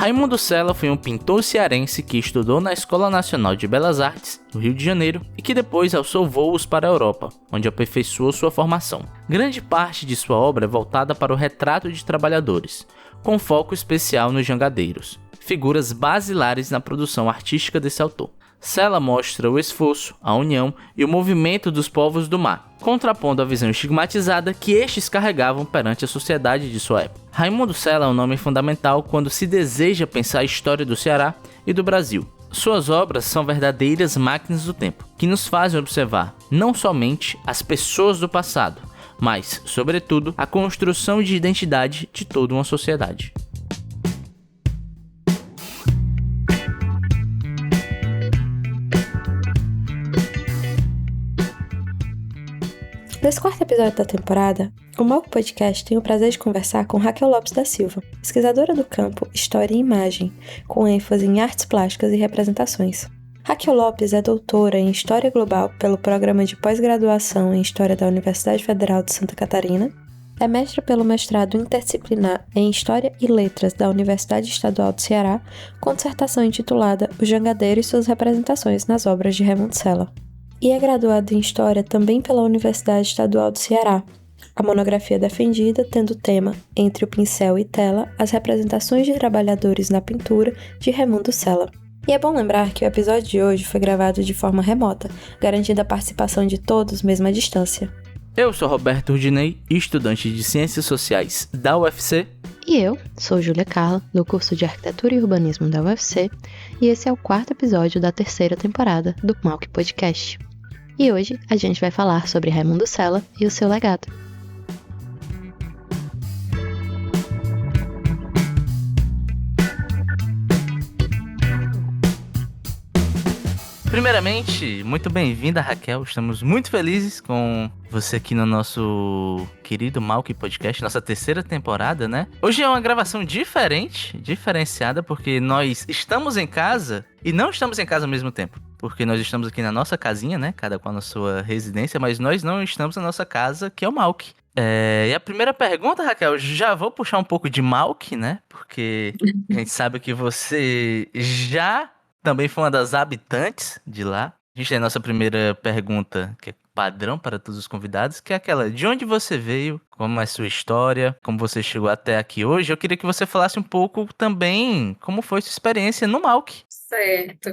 Raimundo Sela foi um pintor cearense que estudou na Escola Nacional de Belas Artes, no Rio de Janeiro, e que depois alçou voos para a Europa, onde aperfeiçoou sua formação. Grande parte de sua obra é voltada para o retrato de trabalhadores, com foco especial nos jangadeiros, figuras basilares na produção artística desse autor. Sela mostra o esforço, a união e o movimento dos povos do mar, contrapondo a visão estigmatizada que estes carregavam perante a sociedade de sua época. Raimundo Sela é um nome fundamental quando se deseja pensar a história do Ceará e do Brasil. Suas obras são verdadeiras máquinas do tempo, que nos fazem observar não somente as pessoas do passado, mas, sobretudo, a construção de identidade de toda uma sociedade. Nesse quarto episódio da temporada, o Malco Podcast tem o prazer de conversar com Raquel Lopes da Silva, pesquisadora do campo História e Imagem, com ênfase em artes plásticas e representações. Raquel Lopes é doutora em História Global pelo Programa de Pós-Graduação em História da Universidade Federal de Santa Catarina, é mestra pelo mestrado interdisciplinar em História e Letras da Universidade Estadual do Ceará, com dissertação intitulada O Jangadeiro e suas representações nas obras de Raimundo Sela. E é graduado em História também pela Universidade Estadual do Ceará. A monografia defendida tendo o tema Entre o Pincel e Tela, as representações de trabalhadores na pintura de Raimundo Sela. E é bom lembrar que o episódio de hoje foi gravado de forma remota, garantindo a participação de todos mesmo à distância. Eu sou Roberto Urdinei, estudante de Ciências Sociais da UFC. E eu sou Júlia Carla, do curso de Arquitetura e Urbanismo da UFC, e esse é o quarto episódio da terceira temporada do Malco Podcast. E hoje a gente vai falar sobre Raimundo Sela e o seu legado. Primeiramente, muito bem-vinda, Raquel. Estamos muito felizes com você aqui no nosso querido Malco Podcast, nossa terceira temporada, né? Hoje é uma gravação diferenciada, porque nós estamos em casa e não estamos em casa ao mesmo tempo. Porque nós estamos aqui na nossa casinha, né? Cada qual na sua residência, mas nós não estamos na nossa casa, que é o Malco. E a primeira pergunta, Raquel, já vou puxar um pouco de Malco, né? Porque a gente sabe que você já também foi uma das habitantes de lá. A gente tem a nossa primeira pergunta, que é padrão para todos os convidados, que é aquela: de onde você veio, como é a sua história, como você chegou até aqui hoje. Eu queria que você falasse um pouco também como foi sua experiência no Malco. Certo.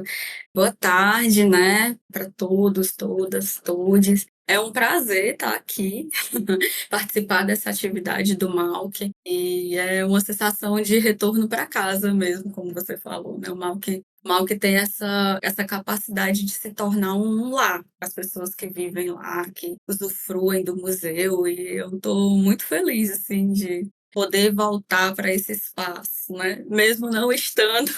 Boa tarde, né, para todos, todas, todes. É um prazer estar aqui, participar dessa atividade do Malco, e é uma sensação de retorno para casa mesmo, como você falou, né? O Malco tem essa capacidade de se tornar um lar para as pessoas que vivem lá, que usufruem do museu, e eu estou muito feliz, assim, de poder voltar para esse espaço, né? Mesmo não estando,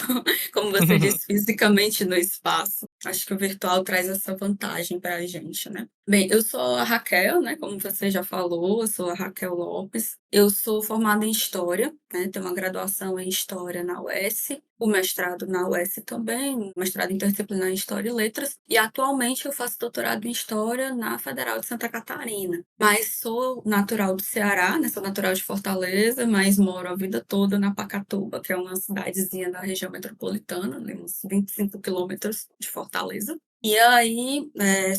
como você disse, fisicamente no espaço. Acho que o virtual traz essa vantagem para a gente, né? Bem, eu sou a Raquel, né? Como você já falou, eu sou a Raquel Lopes. Eu sou formada em História, né? Tenho uma graduação em História na UES, o mestrado na UES também, mestrado interdisciplinar em História e Letras, e atualmente eu faço doutorado em História na Federal de Santa Catarina. Mas sou natural do Ceará, né? Sou natural de Fortaleza, mas moro a vida toda na Pacatuba, que é uma cidadezinha da região metropolitana, né? Uns 25 quilômetros de Fortaleza. E aí,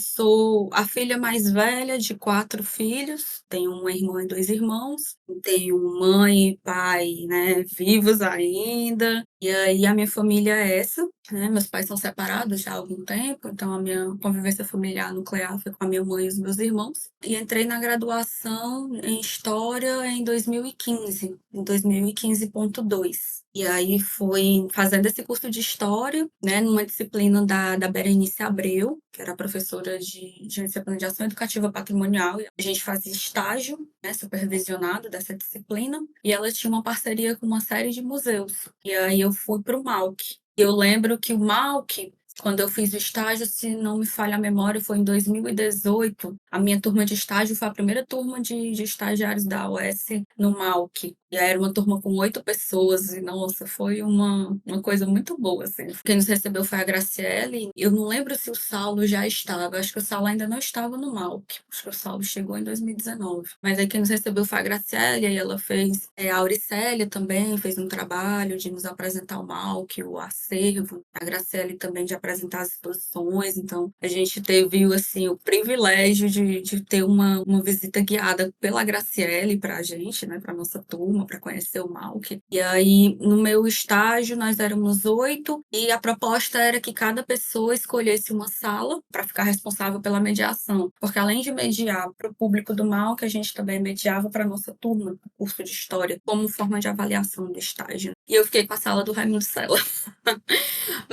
sou a filha mais velha de 4 filhos, tenho uma irmã e 2 irmãos, tenho mãe e pai, né, vivos ainda, e aí a minha família é essa, né, meus pais são separados já há algum tempo, então a minha convivência familiar nuclear foi com a minha mãe e os meus irmãos, e entrei na graduação em História em 2015, em 2015.2. E aí fui fazendo esse curso de História, né, numa disciplina da Berenice Abreu, que era professora de disciplina de ação educativa patrimonial. A gente fazia estágio, né, supervisionado dessa disciplina, e ela tinha uma parceria com uma série de museus. E aí eu fui para o Malc. Eu lembro que o Malc, quando eu fiz o estágio, se não me falha a memória, foi em 2018. A minha turma de estágio foi a primeira turma de estagiários da UES no Malc. E aí era uma turma com 8 pessoas, e nossa, foi uma coisa muito boa, assim. Quem nos recebeu foi a Graciele. Eu não lembro se o Saulo já estava, acho que o Saulo ainda não estava no Malc. Acho que o Saulo chegou em 2019. Mas aí quem nos recebeu foi a Graciele, aí ela fez, a Auricélia também fez um trabalho de nos apresentar o Malc, o acervo. A Graciele também de apresentar as exposições. Então, a gente teve, assim, o privilégio de ter uma visita guiada pela Graciele pra gente, né, pra nossa turma, para conhecer o Malc. E aí, no meu estágio, nós éramos 8 e a proposta era que cada pessoa escolhesse uma sala para ficar responsável pela mediação, porque além de mediar para o público do Malc, a gente também mediava para nossa turma, do curso de História, como forma de avaliação do estágio. E eu fiquei com a sala do Raimundo Sela.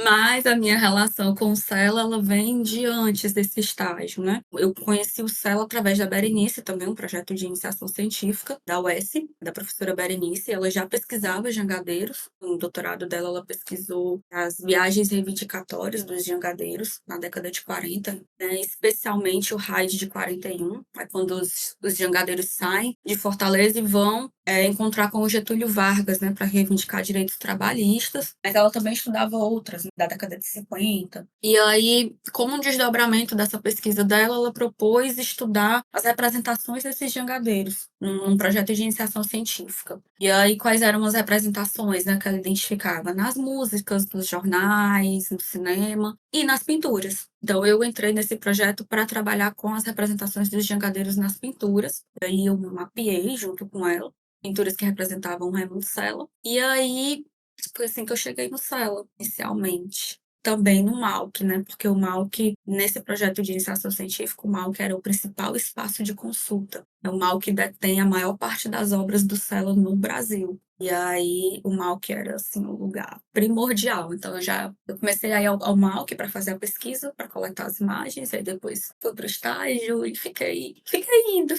Mas a minha relação com o Sela, ela vem de antes desse estágio, né? Eu conheci o Sela através da Berenice, também um projeto de iniciação científica da UES, da professora Berenice. Ela já pesquisava jangadeiros. No doutorado dela, ela pesquisou as viagens reivindicatórias dos jangadeiros na década de 40, né? Especialmente o raid de 41, é quando os jangadeiros saem de Fortaleza e vão encontrar com o Getúlio Vargas, né, para reivindicar direitos trabalhistas, mas ela também estudava outras, né, da década de 50. E aí, como um desdobramento dessa pesquisa dela, ela propôs estudar as representações desses jangadeiros num projeto de iniciação científica. E aí, quais eram as representações, né, que ela identificava? Nas músicas, nos jornais, no cinema e nas pinturas. Então, eu entrei nesse projeto para trabalhar com as representações dos jangadeiros nas pinturas. E aí, eu mapeei junto com ela pinturas que representavam o Raimundo Sela. E aí, foi assim que eu cheguei no Sela, inicialmente. Também no Malc, né? Porque o Malc, nesse projeto de iniciação científica, o Malc era o principal espaço de consulta. É o Malc detém a maior parte das obras do Sela no Brasil. E aí, o Malc era, assim, um lugar primordial. Então, eu comecei a ir ao Malc para fazer a pesquisa, para coletar as imagens. Aí, depois, fui para o estágio e fiquei indo.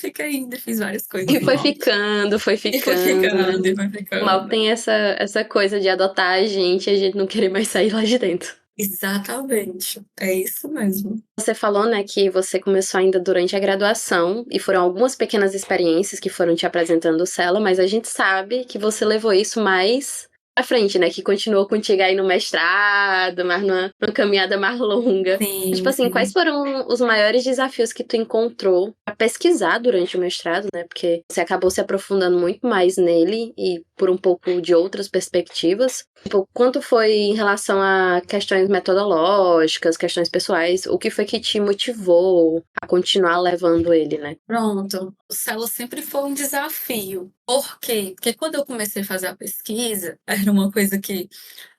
Fiz várias coisas E no foi Malc. ficando, foi E foi ficando. ficando, e foi O Malc ficando. tem essa coisa de adotar a gente não querer mais sair lá de dentro. Exatamente. É isso mesmo. Você falou, né, que você começou ainda durante a graduação e foram algumas pequenas experiências que foram te apresentando o Sela, mas a gente sabe que você levou isso mais à frente, né, que continuou contigo aí no mestrado, mas numa caminhada mais longa. Tipo Sim, assim, quais sim. foram os maiores desafios que tu encontrou pra pesquisar durante o mestrado, né, porque você acabou se aprofundando muito mais nele e por um pouco de outras perspectivas. Tipo, quanto foi em relação a questões metodológicas, questões pessoais, o que foi que te motivou a continuar levando ele, né? Pronto. O Selo sempre foi um desafio. Por quê? Porque quando eu comecei a fazer a pesquisa, era uma coisa que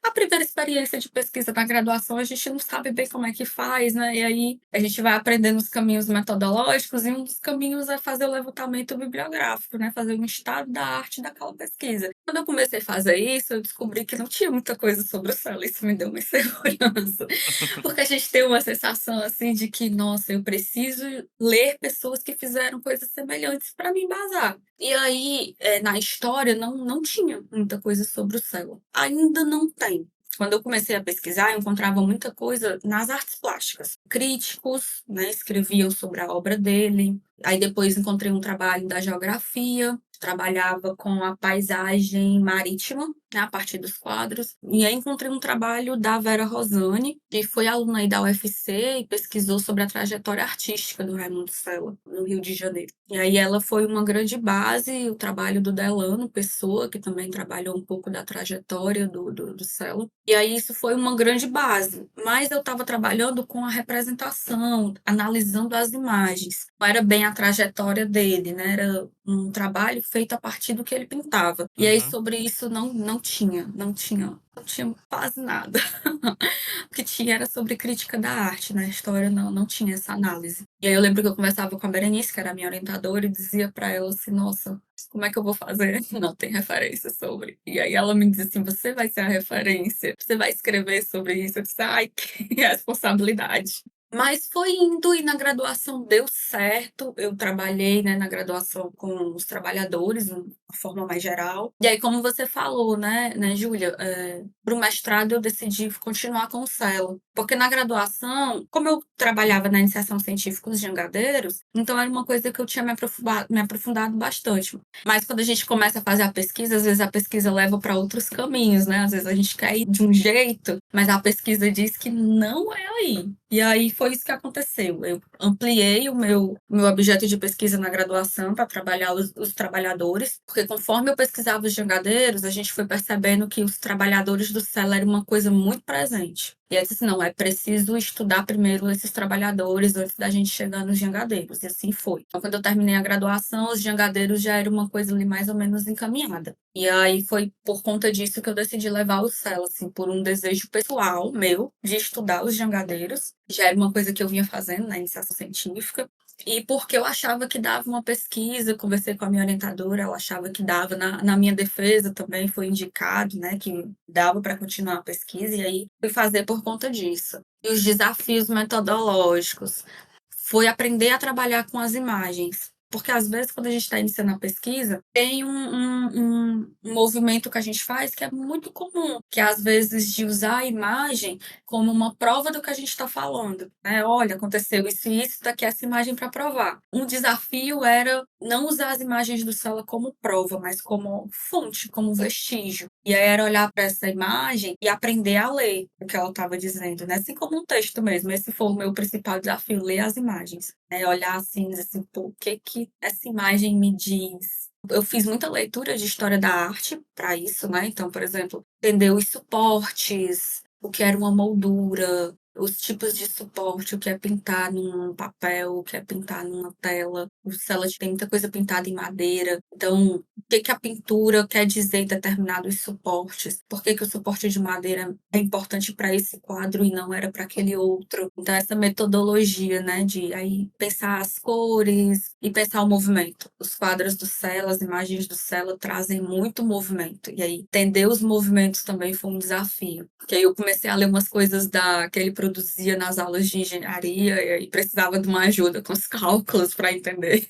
a primeira experiência de pesquisa na graduação, a gente não sabe bem como é que faz, né? E aí a gente vai aprendendo os caminhos metodológicos e um dos caminhos é fazer o levantamento bibliográfico, né? Fazer um estado da arte daquela pesquisa. Quando eu comecei a fazer isso, eu descobri que não tinha muita coisa sobre o Selo. Isso me deu uma insegurança. Porque a gente tem uma sensação assim de que, nossa, eu preciso ler pessoas que fizeram coisas semelhantes para me embasar. E aí, na história, não tinha muita coisa sobre o Sela. Ainda não tem. Quando eu comecei a pesquisar, eu encontrava muita coisa nas artes plásticas. Críticos, né, escreviam sobre a obra dele. Aí depois encontrei um trabalho da geografia, trabalhava com a paisagem marítima, né, a partir dos quadros. E aí encontrei um trabalho da Vera Rosani, que foi aluna aí da UFC e pesquisou sobre a trajetória artística do Raimundo Sela, no Rio de Janeiro. E aí ela foi uma grande base, o trabalho do Delano Pessoa, que também trabalhou um pouco da trajetória do Sela. E aí isso foi uma grande base. Mas eu estava trabalhando com a representação, analisando as imagens. Não era bem a trajetória dele, né? Era um trabalho feito a partir do que ele pintava. E aí sobre isso não tinha quase nada. O que tinha era sobre crítica da arte, né? A história não tinha essa análise. E aí eu lembro que eu conversava com a Berenice, que era a minha orientadora, e dizia para ela assim, nossa, como é que eu vou fazer? Não tem referência sobre. E aí ela me disse assim, você vai ser a referência, você vai escrever sobre isso. Eu disse, ai, que responsabilidade. Mas foi indo e na graduação deu certo. Eu trabalhei, né, na graduação com os trabalhadores, de uma forma mais geral. E aí, como você falou, né, Júlia, para o mestrado eu decidi continuar com o Celo. Porque na graduação, como eu trabalhava na iniciação científica dos jangadeiros, então era uma coisa que eu tinha me aprofundado bastante. Mas quando a gente começa a fazer a pesquisa, às vezes a pesquisa leva para outros caminhos, né? Às vezes a gente quer ir de um jeito, mas a pesquisa diz que não é aí. E aí foi isso que aconteceu. Eu ampliei o meu objeto de pesquisa na graduação para trabalhar os trabalhadores, porque conforme eu pesquisava os jangadeiros, a gente foi percebendo que os trabalhadores do Sela era uma coisa muito presente. E aí eu disse, não, é preciso estudar primeiro esses trabalhadores antes da gente chegar nos jangadeiros. E assim foi. Então, quando eu terminei a graduação, os jangadeiros já era uma coisa ali mais ou menos encaminhada. E aí foi por conta disso que eu decidi levar o Cela, assim, por um desejo pessoal meu de estudar os jangadeiros. Já era uma coisa que eu vinha fazendo na iniciação científica. E porque eu achava que dava uma pesquisa, conversei com a minha orientadora, ela achava que dava, na minha defesa também foi indicado, né, que dava para continuar a pesquisa, e aí fui fazer por conta disso. E os desafios metodológicos foi aprender a trabalhar com as imagens. Porque às vezes, quando a gente está iniciando a pesquisa, tem um movimento que a gente faz que é muito comum, que é às vezes de usar a imagem como uma prova do que a gente está falando. Né? Olha, aconteceu isso e isso, daqui essa imagem para provar. Um desafio era não usar as imagens do Sela como prova, mas como fonte, como vestígio. E aí era olhar para essa imagem e aprender a ler o que ela estava dizendo, né? Assim como um texto mesmo. Esse foi o meu principal desafio, ler as imagens. Né? Olhar assim, dizer assim, pô, o que essa imagem me diz? Eu fiz muita leitura de história da arte para isso, né? Então, por exemplo, entender os suportes, o que era uma moldura, os tipos de suporte, o que é pintar num papel, o que é pintar numa tela. O Sela tem muita coisa pintada em madeira. Então, o que a pintura quer dizer em determinados suportes? Por que o suporte de madeira é importante para esse quadro e não era para aquele outro? Então, essa metodologia, né, de aí pensar as cores e pensar o movimento. Os quadros do Sela, as imagens do Sela trazem muito movimento. E aí, entender os movimentos também foi um desafio. Porque aí eu comecei a ler umas coisas que ele produzia nas aulas de engenharia e precisava de uma ajuda com os cálculos para entender.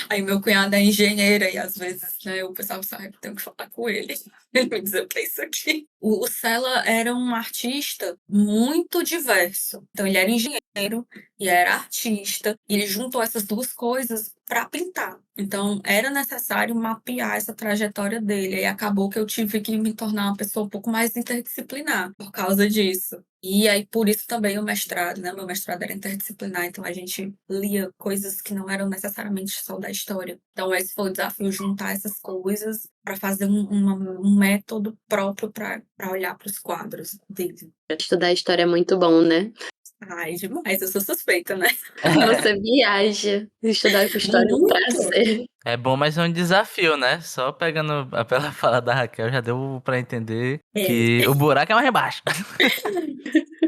Aí meu cunhado é engenheiro e às vezes, né, o pessoal sabe que tenho que falar com ele. Ele me dizer o que é isso aqui. O Sela era um artista muito diverso. Então ele era engenheiro e era artista. E ele juntou essas duas coisas para pintar. Então era necessário mapear essa trajetória dele. E acabou que eu tive que me tornar uma pessoa um pouco mais interdisciplinar por causa disso. E aí, por isso também o mestrado, né? Meu mestrado era interdisciplinar, então a gente lia coisas que não eram necessariamente só da história. Então, esse foi o desafio, juntar essas coisas para fazer um método próprio para olhar para os quadros dele. Estudar história é muito bom, né? Ai, demais, eu sou suspeita, né? Você viaja. Estudar história é um Muito. prazer. É bom, mas é um desafio, né? Só pegando pela fala da Raquel, já deu pra entender que o buraco é mais embaixo.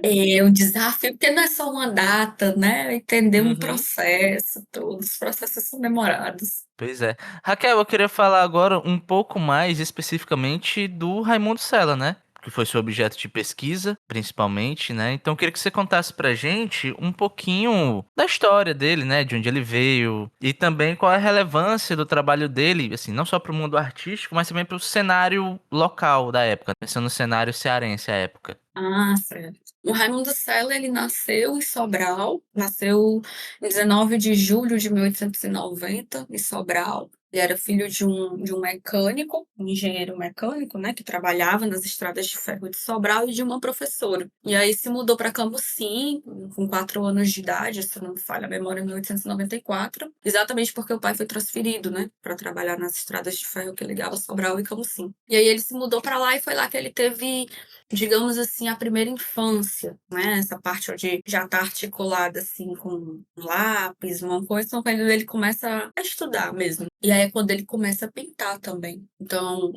É um desafio, porque não é só uma data, né? Entender um Uhum. processo, todos os processos são demorados. Pois é. Raquel, eu queria falar agora um pouco mais especificamente do Raimundo Sela, né? Que foi seu objeto de pesquisa, principalmente, né? Então eu queria que você contasse pra gente um pouquinho da história dele, né? De onde ele veio e também qual é a relevância do trabalho dele, assim, não só pro mundo artístico, mas também pro cenário local da época, pensando no cenário cearense à época. Ah, certo. O Raimundo Sela, ele nasceu em Sobral, nasceu em 19 de julho de 1890, em Sobral. Ele era filho de um mecânico, um engenheiro mecânico, né, que trabalhava nas estradas de ferro de Sobral e de uma professora. E aí se mudou para Cambuci, com 4 anos de idade, se não me falha a memória, em 1894, exatamente porque o pai foi transferido, né, para trabalhar nas estradas de ferro que ligava Sobral e Cambuci. E aí ele se mudou para lá e foi lá que ele teve, digamos assim, a primeira infância, né? Essa parte onde já está articulada assim com um lápis, uma coisa, então quando ele começa a estudar mesmo. E aí é quando ele começa a pintar também. Então,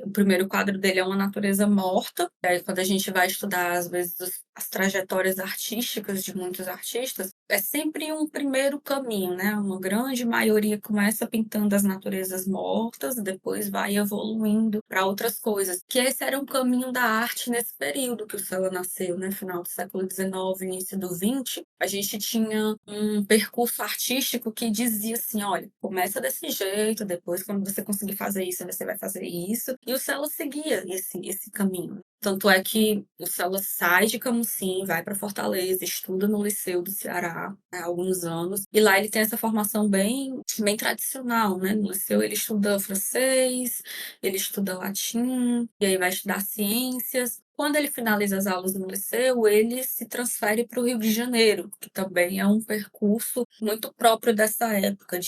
o primeiro quadro dele é uma natureza morta. E aí quando a gente vai estudar, às vezes, as trajetórias artísticas de muitos artistas, é sempre um primeiro caminho, né? Uma grande maioria começa pintando as naturezas mortas, depois vai evoluindo para outras coisas. Que esse era um caminho da arte nesse período que o Sela nasceu, né? Final do século XIX, início do XX. A gente tinha um percurso artístico que dizia assim, olha, começa desse jeito, depois quando você conseguir fazer isso, você vai fazer isso. E o Sela seguia esse caminho. Tanto é que o Sela sai de Camusim, vai para Fortaleza, estuda no Liceu do Ceará há alguns anos, e lá ele tem essa formação bem tradicional, né? No Liceu ele estuda francês, ele estuda latim, e aí vai estudar ciências. Quando ele finaliza as aulas no Liceu, ele se transfere para o Rio de Janeiro, que também é um percurso muito próprio dessa época,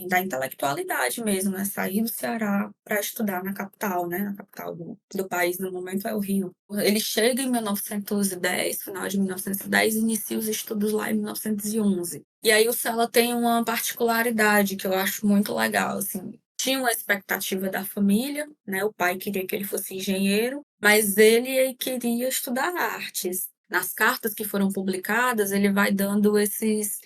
da intelectualidade mesmo, né? Sair do Ceará para estudar na capital, né? A capital do país no momento é o Rio. Ele chega em 1910, final de 1910, e inicia os estudos lá em 1911. E aí o Sela tem uma particularidade que eu acho muito legal, assim. Tinha uma expectativa da família, né? O pai queria que ele fosse engenheiro, mas ele queria estudar artes. Nas cartas que foram publicadas, ele vai dando esses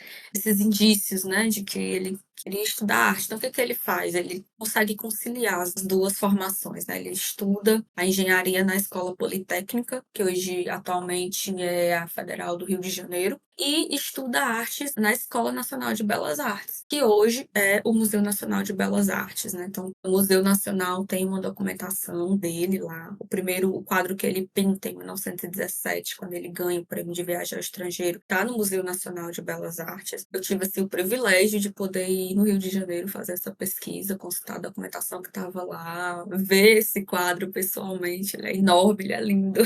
indícios, né, de que ele queria estudar arte. Então, o que ele faz? Ele consegue conciliar as duas formações, né? Ele estuda a engenharia na Escola Politécnica, que hoje, atualmente, é a Federal do Rio de Janeiro, e estuda artes na Escola Nacional de Belas Artes, que hoje é o Museu Nacional de Belas Artes, né? Então, o Museu Nacional tem uma documentação dele lá. O quadro que ele pinta em 1917, quando ele ganha o prêmio de viagem ao estrangeiro, está no Museu Nacional de Belas Artes. Eu tive assim, o privilégio de poder ir no Rio de Janeiro fazer essa pesquisa, consultar a documentação que estava lá, ver esse quadro pessoalmente. Ele é enorme, ele é lindo.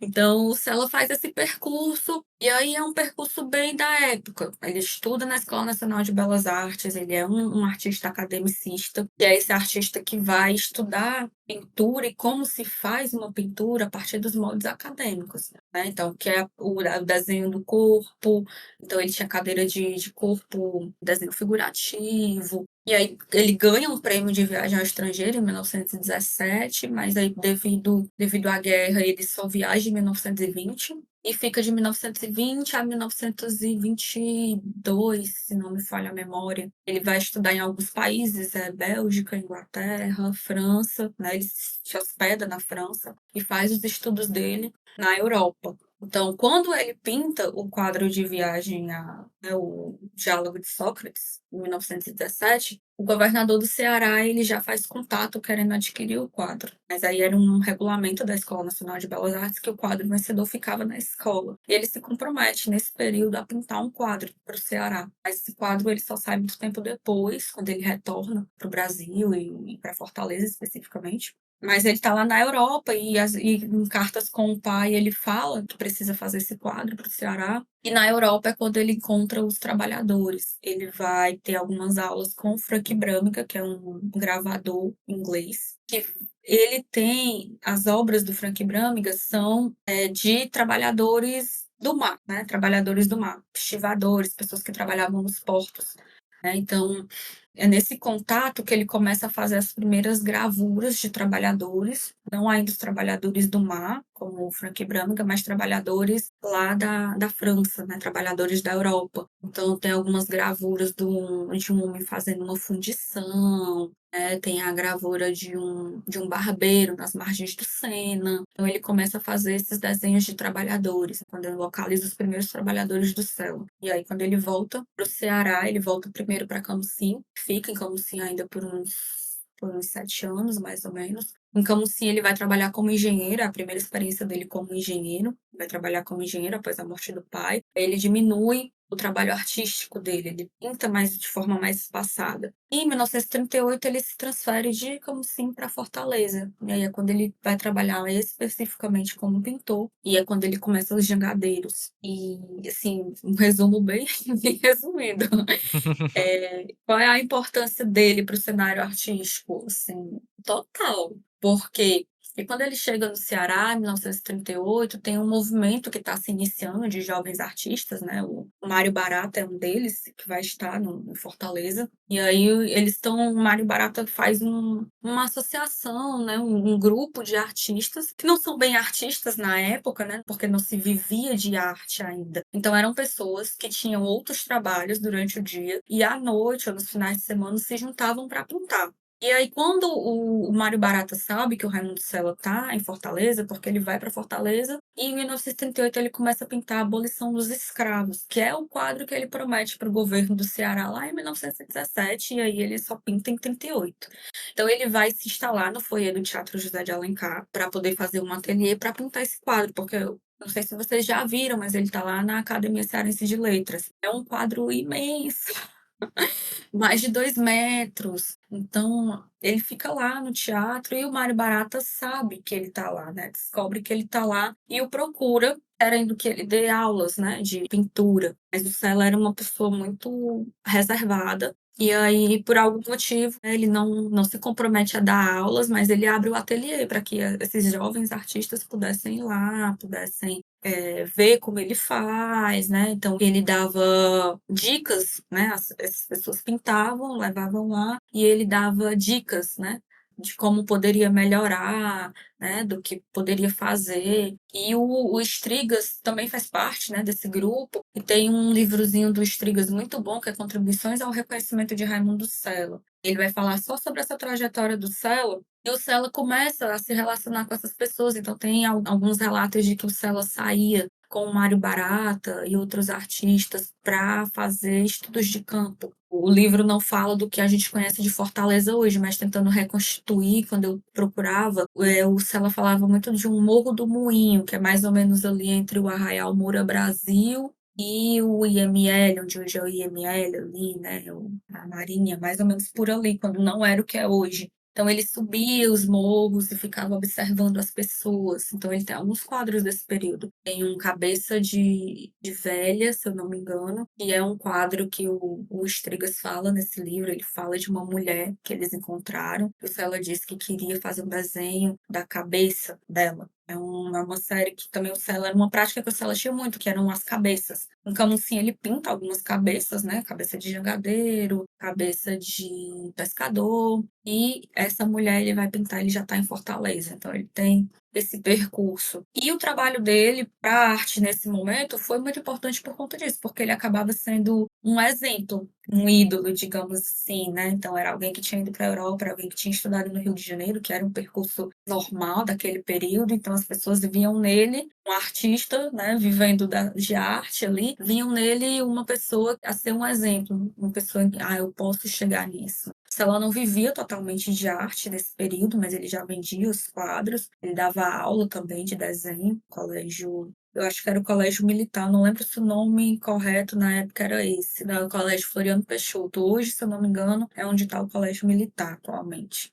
Então, o Sela faz esse percurso, e aí é um percurso bem da época. Ele estuda na Escola Nacional de Belas Artes, ele é um artista academicista, e é esse artista que vai estudar pintura e como se faz uma pintura a partir dos moldes acadêmicos, né? Então, que é o desenho do corpo, então ele tinha cadeira de corpo, desenho figurativo, e aí ele ganha um prêmio de viagem ao estrangeiro em 1917, mas aí devido à guerra ele só viaja em 1920 e fica de 1920 a 1922, se não me falha a memória. Ele vai estudar em alguns países, Bélgica, Inglaterra, França, né? Ele se hospeda na França e faz os estudos dele na Europa. Então, quando ele pinta o quadro de viagem, o Diálogo de Sócrates, em 1917, o governador do Ceará ele já faz contato querendo adquirir o quadro. Mas aí era um regulamento da Escola Nacional de Belas Artes que o quadro vencedor ficava na escola. E ele se compromete, nesse período, a pintar um quadro para o Ceará. Mas esse quadro ele só sai muito tempo depois, quando ele retorna para o Brasil e para Fortaleza especificamente. Mas ele está lá na Europa e em cartas com o pai ele fala que precisa fazer esse quadro para o Ceará. E na Europa é quando ele encontra os trabalhadores. Ele vai ter algumas aulas com o Frank Bramiga, que é um gravador inglês, que ele tem as obras do Frank Bramiga são de trabalhadores do mar, né? Trabalhadores do mar, estivadores, pessoas que trabalhavam nos portos, né? Então, é nesse contato que ele começa a fazer as primeiras gravuras de trabalhadores, não ainda os trabalhadores do mar, como o Frank Bramiga, mas trabalhadores lá da França, né? Trabalhadores da Europa. Então, tem algumas gravuras de um homem fazendo uma fundição, tem a gravura de um barbeiro nas margens do Sena. Então, ele começa a fazer esses desenhos de trabalhadores, quando ele localiza os primeiros trabalhadores do céu. E aí, quando ele volta para o Ceará, ele volta primeiro para Camusim, fica em Camusim ainda por uns 7 anos, mais ou menos. Em Camusim, ele vai trabalhar como engenheiro, a primeira experiência dele como engenheiro. Vai trabalhar como engenheiro após a morte do pai. Aí ele diminui o trabalho artístico dele, ele pinta de forma mais espaçada. E em 1938 ele se transfere de Camusim para Fortaleza. E aí é quando ele vai trabalhar especificamente como pintor, e é quando ele começa os jangadeiros. E, assim, um resumo bem resumido. Qual é a importância dele para o cenário artístico? Assim, total. Porque E quando ele chega no Ceará, em 1938, tem um movimento que está se iniciando de jovens artistas, né? O Mário Barata é um deles, que vai estar em Fortaleza. E aí o Mário Barata faz uma associação, né? Um grupo de artistas, que não são bem artistas na época, né? Porque não se vivia de arte ainda. Então eram pessoas que tinham outros trabalhos durante o dia e à noite ou nos finais de semana se juntavam para pintar. E aí, quando o Mário Barata sabe que o Raimundo Sela tá em Fortaleza, porque ele vai para Fortaleza, e em 1938 ele começa a pintar a abolição dos escravos, que é o quadro que ele promete para o governo do Ceará lá em 1917, e aí ele só pinta em 38. Então ele vai se instalar no foyer do Teatro José de Alencar para poder fazer um ateliê para pintar esse quadro, porque eu não sei se vocês já viram, mas ele está lá na Academia Cearense de Letras. É um quadro imenso. Mais de 2 metros. Então, ele fica lá no teatro e o Mário Barata sabe que ele tá lá, né? Descobre que ele tá lá e o procura, querendo que ele dê aulas, né, de pintura. Mas o Sela era uma pessoa muito reservada. E aí, por algum motivo, né, ele não se compromete a dar aulas, mas ele abre o ateliê para que esses jovens artistas pudessem ir lá, pudessem ver como ele faz, né? Então ele dava dicas, né? As pessoas pintavam, levavam lá e ele dava dicas, né? De como poderia melhorar, né? Do que poderia fazer. E o Strigas também faz parte, né? Desse grupo. E tem um livrozinho do Strigas muito bom, que é Contribuições ao Reconhecimento de Raimundo Sela. Ele vai falar só sobre essa trajetória do Sela. E o Sela começa a se relacionar com essas pessoas. Então, tem alguns relatos de que o Sela saía com o Mário Barata e outros artistas para fazer estudos de campo. O livro não fala do que a gente conhece de Fortaleza hoje, mas tentando reconstituir, quando eu procurava, o Sela falava muito de um Morro do Moinho, que é mais ou menos ali entre o Arraial Moura Brasil e o IML, onde hoje é o IML ali, né, a Marinha, mais ou menos por ali, quando não era o que é hoje. Então ele subia os morros e ficava observando as pessoas. Então ele tem alguns quadros desse período. Tem um Cabeça de Velha, se eu não me engano, que é um quadro que o Strigas fala nesse livro. Ele fala de uma mulher que eles encontraram. E ela disse que queria fazer um desenho da cabeça dela. É uma série que também o Sela era uma prática que o Sela tinha muito, que eram as cabeças. Em Camusim ele pinta algumas cabeças, né? Cabeça de jangadeiro, cabeça de pescador. E essa mulher ele vai pintar, ele já está em Fortaleza. Então ele tem esse percurso. E o trabalho dele para a arte nesse momento foi muito importante por conta disso, porque ele acabava sendo um exemplo, um ídolo, digamos assim, né? Então era alguém que tinha ido para a Europa, era alguém que tinha estudado no Rio de Janeiro, que era um percurso normal daquele período, então as pessoas viam nele um artista, né, vivendo de arte ali, viam nele uma pessoa a ser um exemplo, uma pessoa que, eu posso chegar nisso. Sela não vivia totalmente de arte nesse período, mas ele já vendia os quadros, ele dava aula também de desenho, colégio, eu acho que era o Colégio Militar, não lembro se o nome correto na época era esse, né? O Colégio Floriano Peixoto. Hoje, se eu não me engano, é onde está o Colégio Militar atualmente.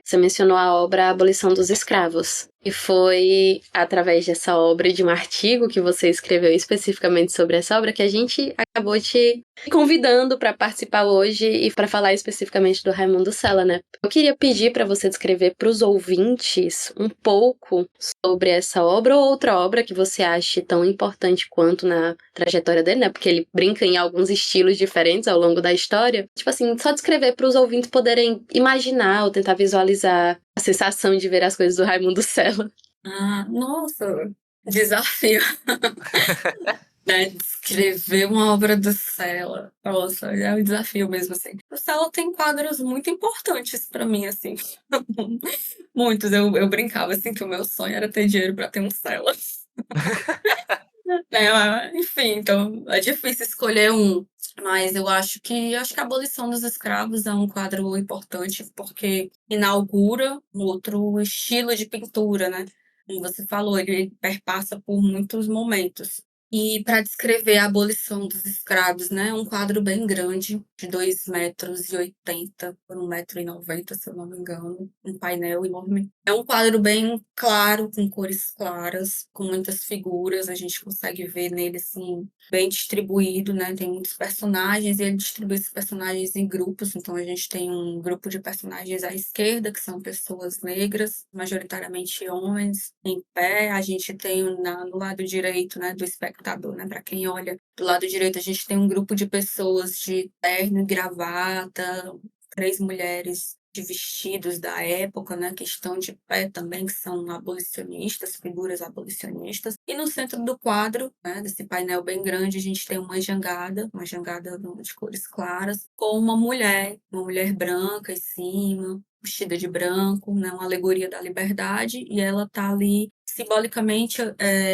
Você mencionou a obra A Abolição dos Escravos. E foi através dessa obra, de um artigo que você escreveu especificamente sobre essa obra, que a gente acabou te convidando para participar hoje e para falar especificamente do Raimundo Sela, né? Eu queria pedir para você descrever para os ouvintes um pouco sobre essa obra ou outra obra que você ache tão importante quanto na trajetória dele, né? Porque ele brinca em alguns estilos diferentes ao longo da história. Tipo assim, só descrever para os ouvintes poderem imaginar ou tentar visualizar a sensação de ver as coisas do Raimundo Sela. Nossa, desafio. Né, descrever uma obra do Sela. Nossa, é um desafio mesmo, assim. O Sela tem quadros muito importantes pra mim, assim. Muitos. Eu brincava, assim, que o meu sonho era ter dinheiro pra ter um Sela. Enfim, então é difícil escolher um. Mas eu acho que a abolição dos escravos é um quadro importante porque inaugura um outro estilo de pintura, né? Como você falou, ele perpassa por muitos momentos. E para descrever a abolição dos escravos, né, um quadro bem grande, de 2,80 m por 1,90 m, se eu não me engano, um painel enorme. É um quadro bem claro, com cores claras, com muitas figuras, a gente consegue ver nele, assim, bem distribuído, né, tem muitos personagens e ele distribui esses personagens em grupos, então a gente tem um grupo de personagens à esquerda, que são pessoas negras, majoritariamente homens, em pé, a gente tem no lado direito, né, do espectador, né, para quem olha do lado direito, a gente tem um grupo de pessoas de terno e gravata, 3 mulheres de vestidos da época, né, que estão de pé também, que são abolicionistas, figuras abolicionistas. E no centro do quadro, né, desse painel bem grande, a gente tem uma jangada de cores claras, com uma mulher branca em cima, vestida de branco, né, uma alegoria da liberdade, e ela tá ali simbolicamente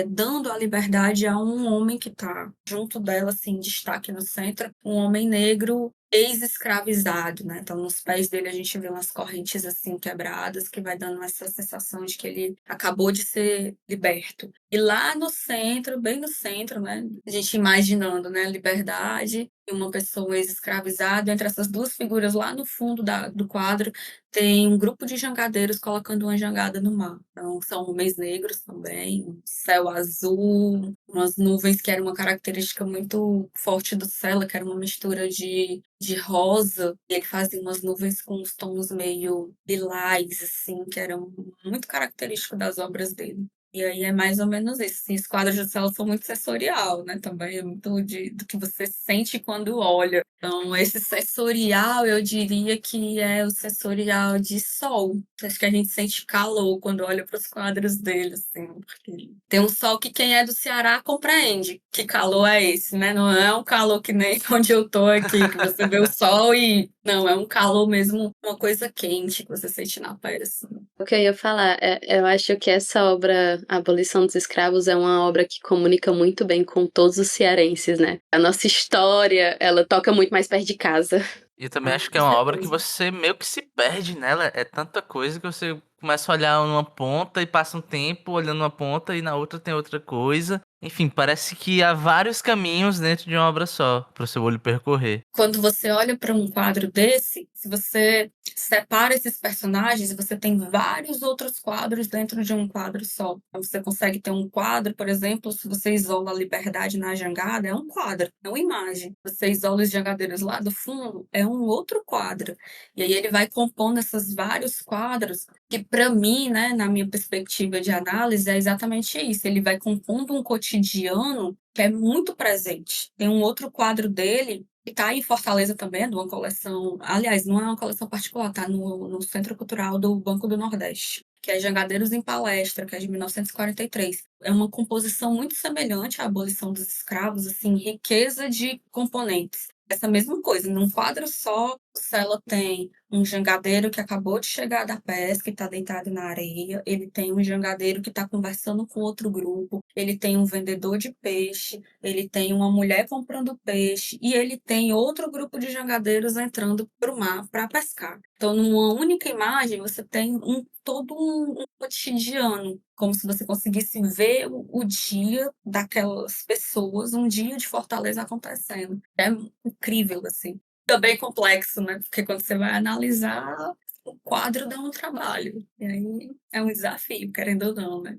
dando a liberdade a um homem que está junto dela, assim, em destaque no centro, um homem negro ex-escravizado, né? Então, nos pés dele a gente vê umas correntes assim quebradas, que vai dando essa sensação de que ele acabou de ser liberto. E lá no centro, bem no centro, né? A gente imaginando, né? Liberdade e uma pessoa ex-escravizada. Entre essas duas figuras, lá no fundo do quadro, tem um grupo de jangadeiros colocando uma jangada no mar. Então, são homens negros também, um céu azul, umas nuvens que era uma característica muito forte do Sela, que era uma mistura de rosa, e ele fazia umas nuvens com uns tons meio lilás, assim, que eram muito característico das obras dele. E aí é mais ou menos isso. Assim, os quadros do Sela são muito sensorial, né? Também é muito do que você sente quando olha. Então, esse sensorial, eu diria que é o sensorial de sol. Acho que a gente sente calor quando olha para os quadros dele, assim. Porque tem um sol que quem é do Ceará compreende que calor é esse, né? Não é um calor que nem onde eu tô aqui, que você vê o sol e... Não, é um calor mesmo, uma coisa quente que você sente na pele, assim. O que eu ia falar, eu acho que essa obra, A Abolição dos Escravos, é uma obra que comunica muito bem com todos os cearenses, né? A nossa história, ela toca muito mais perto de casa. E eu também acho que Com é uma obra que certeza. você meio que se perde nela. É tanta coisa que você começa a olhar numa ponta e passa um tempo olhando uma ponta e na outra tem outra coisa. Enfim, parece que há vários caminhos dentro de uma obra só para o seu olho percorrer. Quando você olha para um quadro desse, se você separa esses personagens, você tem vários outros quadros dentro de um quadro só. Então, você consegue ter um quadro, por exemplo, se você isola a liberdade na jangada, é um quadro, é uma imagem. Você isola os jangadeiros lá do fundo, é um outro quadro. E aí ele vai compondo esses vários quadros, que para mim, né, na minha perspectiva de análise, é exatamente isso. Ele vai compondo um cotidiano que é muito presente. Tem um outro quadro dele que está em Fortaleza também, de uma coleção. Aliás, não é uma coleção particular, está no Centro Cultural do Banco do Nordeste, que é Jangadeiros em Palestra, que é de 1943. É uma composição muito semelhante à abolição dos escravos, assim, riqueza de componentes. Essa mesma coisa, num quadro só, o Sela tem um jangadeiro que acabou de chegar da pesca e está deitado na areia. Ele tem um jangadeiro que está conversando com outro grupo. Ele tem um vendedor de peixe. Ele tem uma mulher comprando peixe. E ele tem outro grupo de jangadeiros entrando para o mar para pescar. Então, numa única imagem, você tem todo um cotidiano, como se você conseguisse ver o dia daquelas pessoas, um dia de Fortaleza acontecendo. É incrível, assim. Também complexo, né? Porque quando você vai analisar, o quadro dá um trabalho. E aí é um desafio, querendo ou não, né?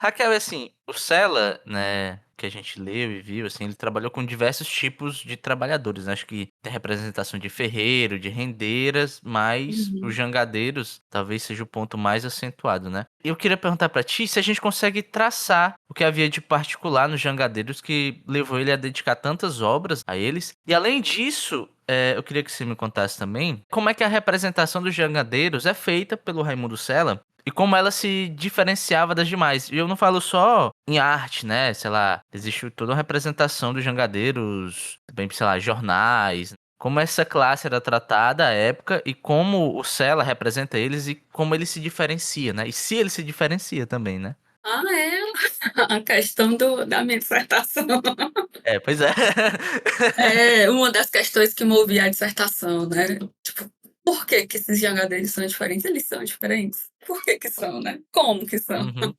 Raquel, assim, o Sela, né, que a gente leu e viu, assim, ele trabalhou com diversos tipos de trabalhadores, né? Acho que tem representação de ferreiro, de rendeiras, mas os Uhum. jangadeiros talvez seja o ponto mais acentuado, né? Eu queria perguntar pra ti se a gente consegue traçar o que havia de particular nos jangadeiros que levou ele a dedicar tantas obras a eles. E além disso, eu queria que você me contasse também como é que a representação dos jangadeiros é feita pelo Raimundo Sela e como ela se diferenciava das demais. E eu não falo só em arte, né? Sei lá, existe toda uma representação dos jangadeiros, também, sei lá, jornais. Como essa classe era tratada à época e como o Sela representa eles e como ele se diferencia, né? E se ele se diferencia também, né? Ah, é a questão da minha dissertação. É, pois é. É uma das questões que movia a dissertação, né? Tipo, por que que esses jangadeiros são diferentes? Eles são diferentes. Por que que são, né? Como que são? Uhum.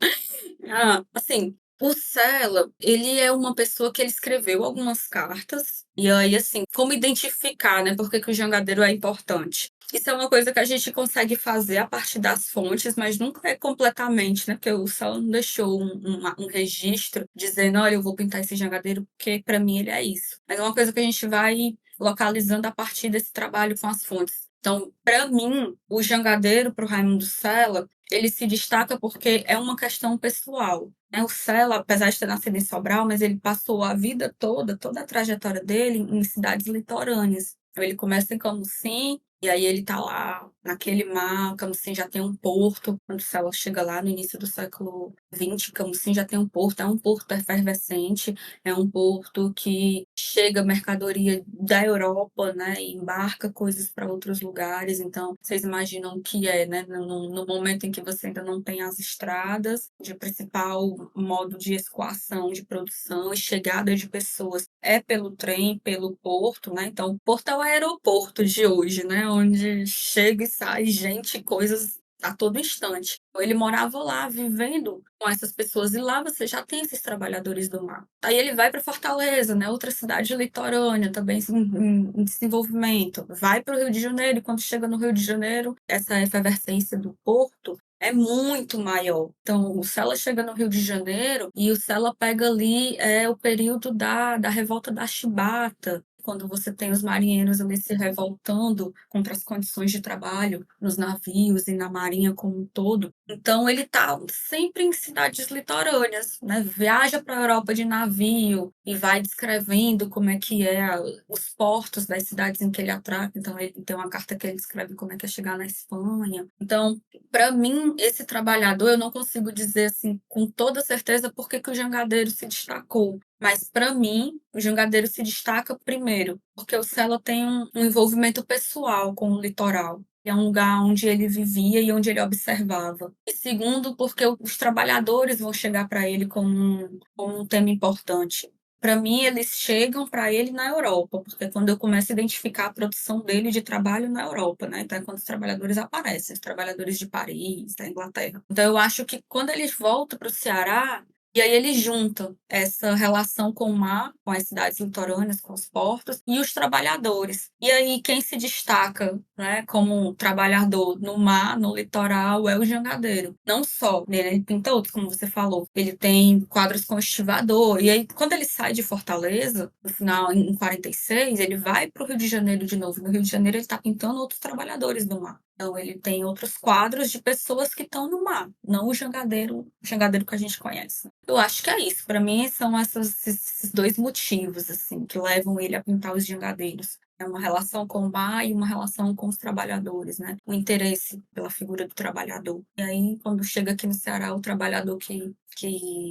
Ah, assim, O Sela, ele é uma pessoa que ele escreveu algumas cartas, e aí, assim, como identificar, né, por que que o jangadeiro é importante? Isso é uma coisa que a gente consegue fazer a partir das fontes, mas nunca é completamente, né, porque o Sela não deixou um registro dizendo, olha, eu vou pintar esse jangadeiro porque para mim ele é isso. Mas é uma coisa que a gente vai localizando a partir desse trabalho com as fontes. Então, para mim, o jangadeiro, para o Raimundo Sela, ele se destaca porque é uma questão pessoal, né? O Sela, apesar de ter nascido em Sobral, mas ele passou a vida toda a trajetória dele em cidades litorâneas. Então, ele começa em Camusim, e aí ele tá lá naquele mar. Camusim já tem um porto. Quando o Sela chega lá no início do século XX, Camusim já tem um porto. É um porto efervescente, é um porto que chega mercadoria da Europa, né, e embarca coisas para outros lugares. Então, vocês imaginam o que é, né, no momento em que você ainda não tem as estradas, de principal modo de escoação, de produção e chegada de pessoas é pelo trem, pelo porto, né? Então, o porto é o aeroporto de hoje, né, onde chega e sai gente, coisas a todo instante. Ele morava lá, vivendo com essas pessoas, e lá você já tem esses trabalhadores do mar. Aí ele vai para Fortaleza, né, outra cidade litorânea, também em desenvolvimento. Vai para o Rio de Janeiro, e quando chega no Rio de Janeiro, essa efervescência do porto é muito maior. Então, o Sela chega no Rio de Janeiro e o Sela pega ali o período da revolta da Chibata, quando você tem os marinheiros ali se revoltando contra as condições de trabalho nos navios e na marinha como um todo. Então ele está sempre em cidades litorâneas, né? Viaja para a Europa de navio e vai descrevendo como é que é os portos das cidades em que ele atraca. Então ele tem uma carta que ele descreve como é que é chegar na Espanha. Então, para mim, esse trabalhador, eu não consigo dizer assim com toda certeza por que que o jangadeiro se destacou. Mas, para mim, o jangadeiro se destaca primeiro, porque o Sela tem um envolvimento pessoal com o litoral. É um lugar onde ele vivia e onde ele observava. E segundo, porque os trabalhadores vão chegar para ele como um tema importante. Para mim, eles chegam para ele na Europa, porque quando eu começo a identificar a produção dele de trabalho na Europa, né? Então, é quando os trabalhadores aparecem, os trabalhadores de Paris, da Inglaterra. Então, eu acho que quando eles voltam para o Ceará, e aí ele junta essa relação com o mar, com as cidades litorâneas, com os portos, e os trabalhadores. E aí quem se destaca, né, como trabalhador no mar, no litoral, é o jangadeiro. Não só, né, ele pinta outros, como você falou. Ele tem quadros com estivador. E aí, quando ele sai de Fortaleza, no final, em 46, ele vai para o Rio de Janeiro de novo. No Rio de Janeiro, ele está pintando outros trabalhadores do mar. Então, ele tem outros quadros de pessoas que estão no mar, não o jangadeiro que a gente conhece. Eu acho que é isso. Para mim, são esses dois motivos, assim, que levam ele a pintar os jangadeiros. É uma relação com o mar e uma relação com os trabalhadores, né? O interesse pela figura do trabalhador. E aí, quando chega aqui no Ceará, o trabalhador que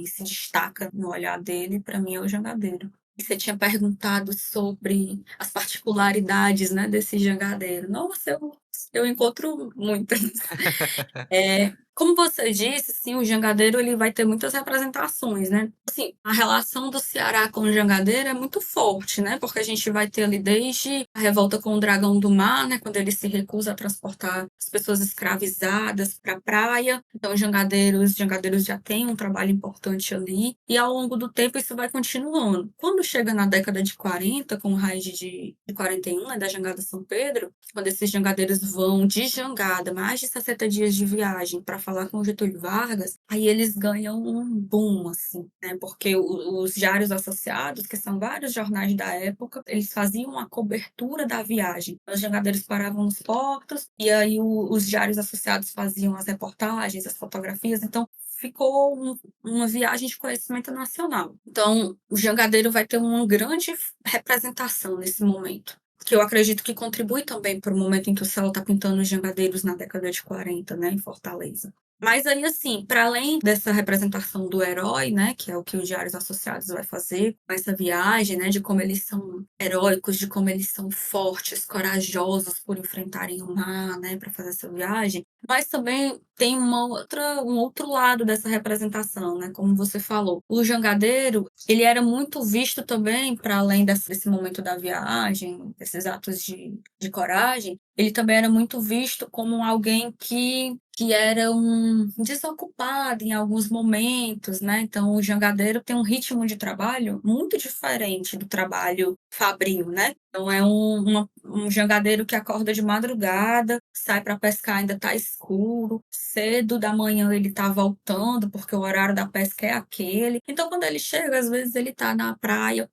se destaca no olhar dele, para mim, é o jangadeiro. E você tinha perguntado sobre as particularidades, né, desse jangadeiro. Nossa, eu encontro muitas. Como você disse, assim, o jangadeiro ele vai ter muitas representações, né? Assim, a relação do Ceará com o jangadeiro é muito forte, né? Porque a gente vai ter ali desde a revolta com o dragão do mar, né? Quando ele se recusa a transportar as pessoas escravizadas para a praia. Então, os jangadeiros já têm um trabalho importante ali. E ao longo do tempo isso vai continuando. Quando chega na década de 40, com o raid de 41, né? Da Jangada São Pedro, quando esses jangadeiros vão de jangada, mais de 60 dias de viagem para falar com o Getúlio Vargas, aí eles ganham um boom, assim, né? Porque os diários associados, que são vários jornais da época, eles faziam a cobertura da viagem. Os jangadeiros paravam nos portos e aí os diários associados faziam as reportagens, as fotografias. Então, ficou uma viagem de conhecimento nacional. Então, o jangadeiro vai ter uma grande representação nesse momento, que eu acredito que contribui também para o momento em que o Sela está pintando os jangadeiros na década de 40, né, em Fortaleza. Mas aí, assim, para além dessa representação do herói, né, que é o que os Diários Associados vai fazer com essa viagem, né, de como eles são heróicos, de como eles são fortes, corajosos por enfrentarem o mar, né, para fazer essa viagem, mas também tem um outro lado dessa representação, né, como você falou. O jangadeiro, ele era muito visto também, para além desse momento da viagem, desses atos de coragem, ele também era muito visto como alguém que que era um desocupado em alguns momentos, né? Então, o jangadeiro tem um ritmo de trabalho muito diferente do trabalho fabril, né? Então, é um jangadeiro que acorda de madrugada, sai para pescar, ainda está escuro, cedo da manhã ele está voltando, porque o horário da pesca é aquele. Então, quando ele chega, às vezes ele está na praia,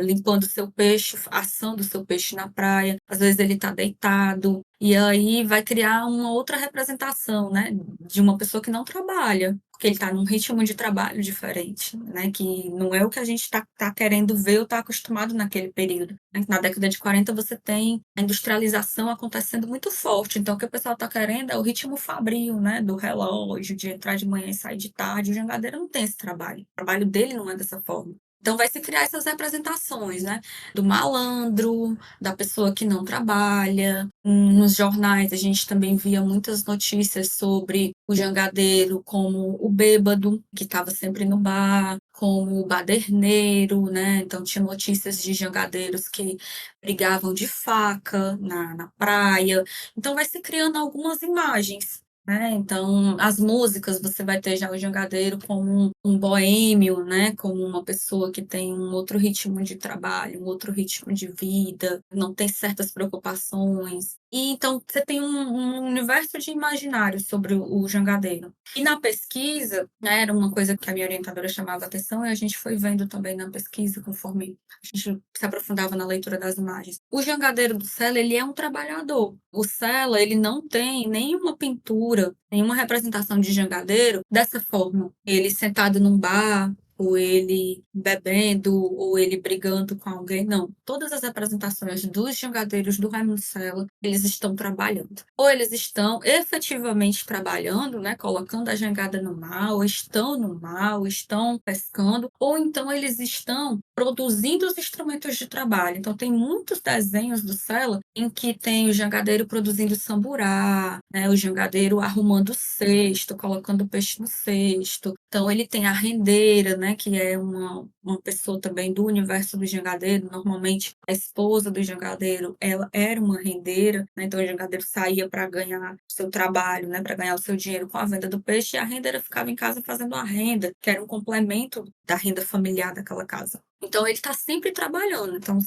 limpando seu peixe, assando seu peixe na praia, às vezes ele está deitado, e aí vai criar uma outra representação, né, de uma pessoa que não trabalha, porque ele está num ritmo de trabalho diferente, né, que não é o que a gente tá querendo ver ou está acostumado naquele período. Na década de 40 você tem a industrialização acontecendo muito forte, então o que o pessoal está querendo é o ritmo fabril, né, do relógio, de entrar de manhã e sair de tarde. O jangadeiro não tem esse trabalho, o trabalho dele não é dessa forma. Então, vai se criar essas representações, né? Do malandro, da pessoa que não trabalha. Nos jornais, a gente também via muitas notícias sobre o jangadeiro como o bêbado, que estava sempre no bar, como o baderneiro, né? Então, tinha notícias de jangadeiros que brigavam de faca na praia. Então, vai se criando algumas imagens, né? Então, as músicas, você vai ter já o jangadeiro como um boêmio, né? Como uma pessoa que tem um outro ritmo de trabalho, um outro ritmo de vida, não tem certas preocupações. E então você tem um universo de imaginário sobre o jangadeiro. E na pesquisa, né, era uma coisa que a minha orientadora chamava a atenção, e a gente foi vendo também na pesquisa, conforme a gente se aprofundava na leitura das imagens. O jangadeiro do Sela, ele é um trabalhador. O Sela, ele não tem nenhuma pintura, nenhuma representação de jangadeiro dessa forma. Ele sentado num bar, ou ele bebendo, ou ele brigando com alguém. Não. Todas as representações dos jangadeiros do Raimundo Sela, eles estão trabalhando. Ou eles estão efetivamente trabalhando, né, colocando a jangada no mar, ou estão no mar, ou estão pescando, ou então eles estão produzindo os instrumentos de trabalho. Então, tem muitos desenhos do Sela em que tem o jangadeiro produzindo samburá, né, o jangadeiro arrumando o cesto, colocando o peixe no cesto. Então, ele tem a rendeira, né, que é uma pessoa também do universo do jangadeiro. Normalmente, a esposa do jangadeiro, ela era uma rendeira, né, então o jangadeiro saía para ganhar o seu trabalho, né, para ganhar o seu dinheiro com a venda do peixe, e a rendeira ficava em casa fazendo a renda, que era um complemento da renda familiar daquela casa. Então, ele está sempre trabalhando. Então,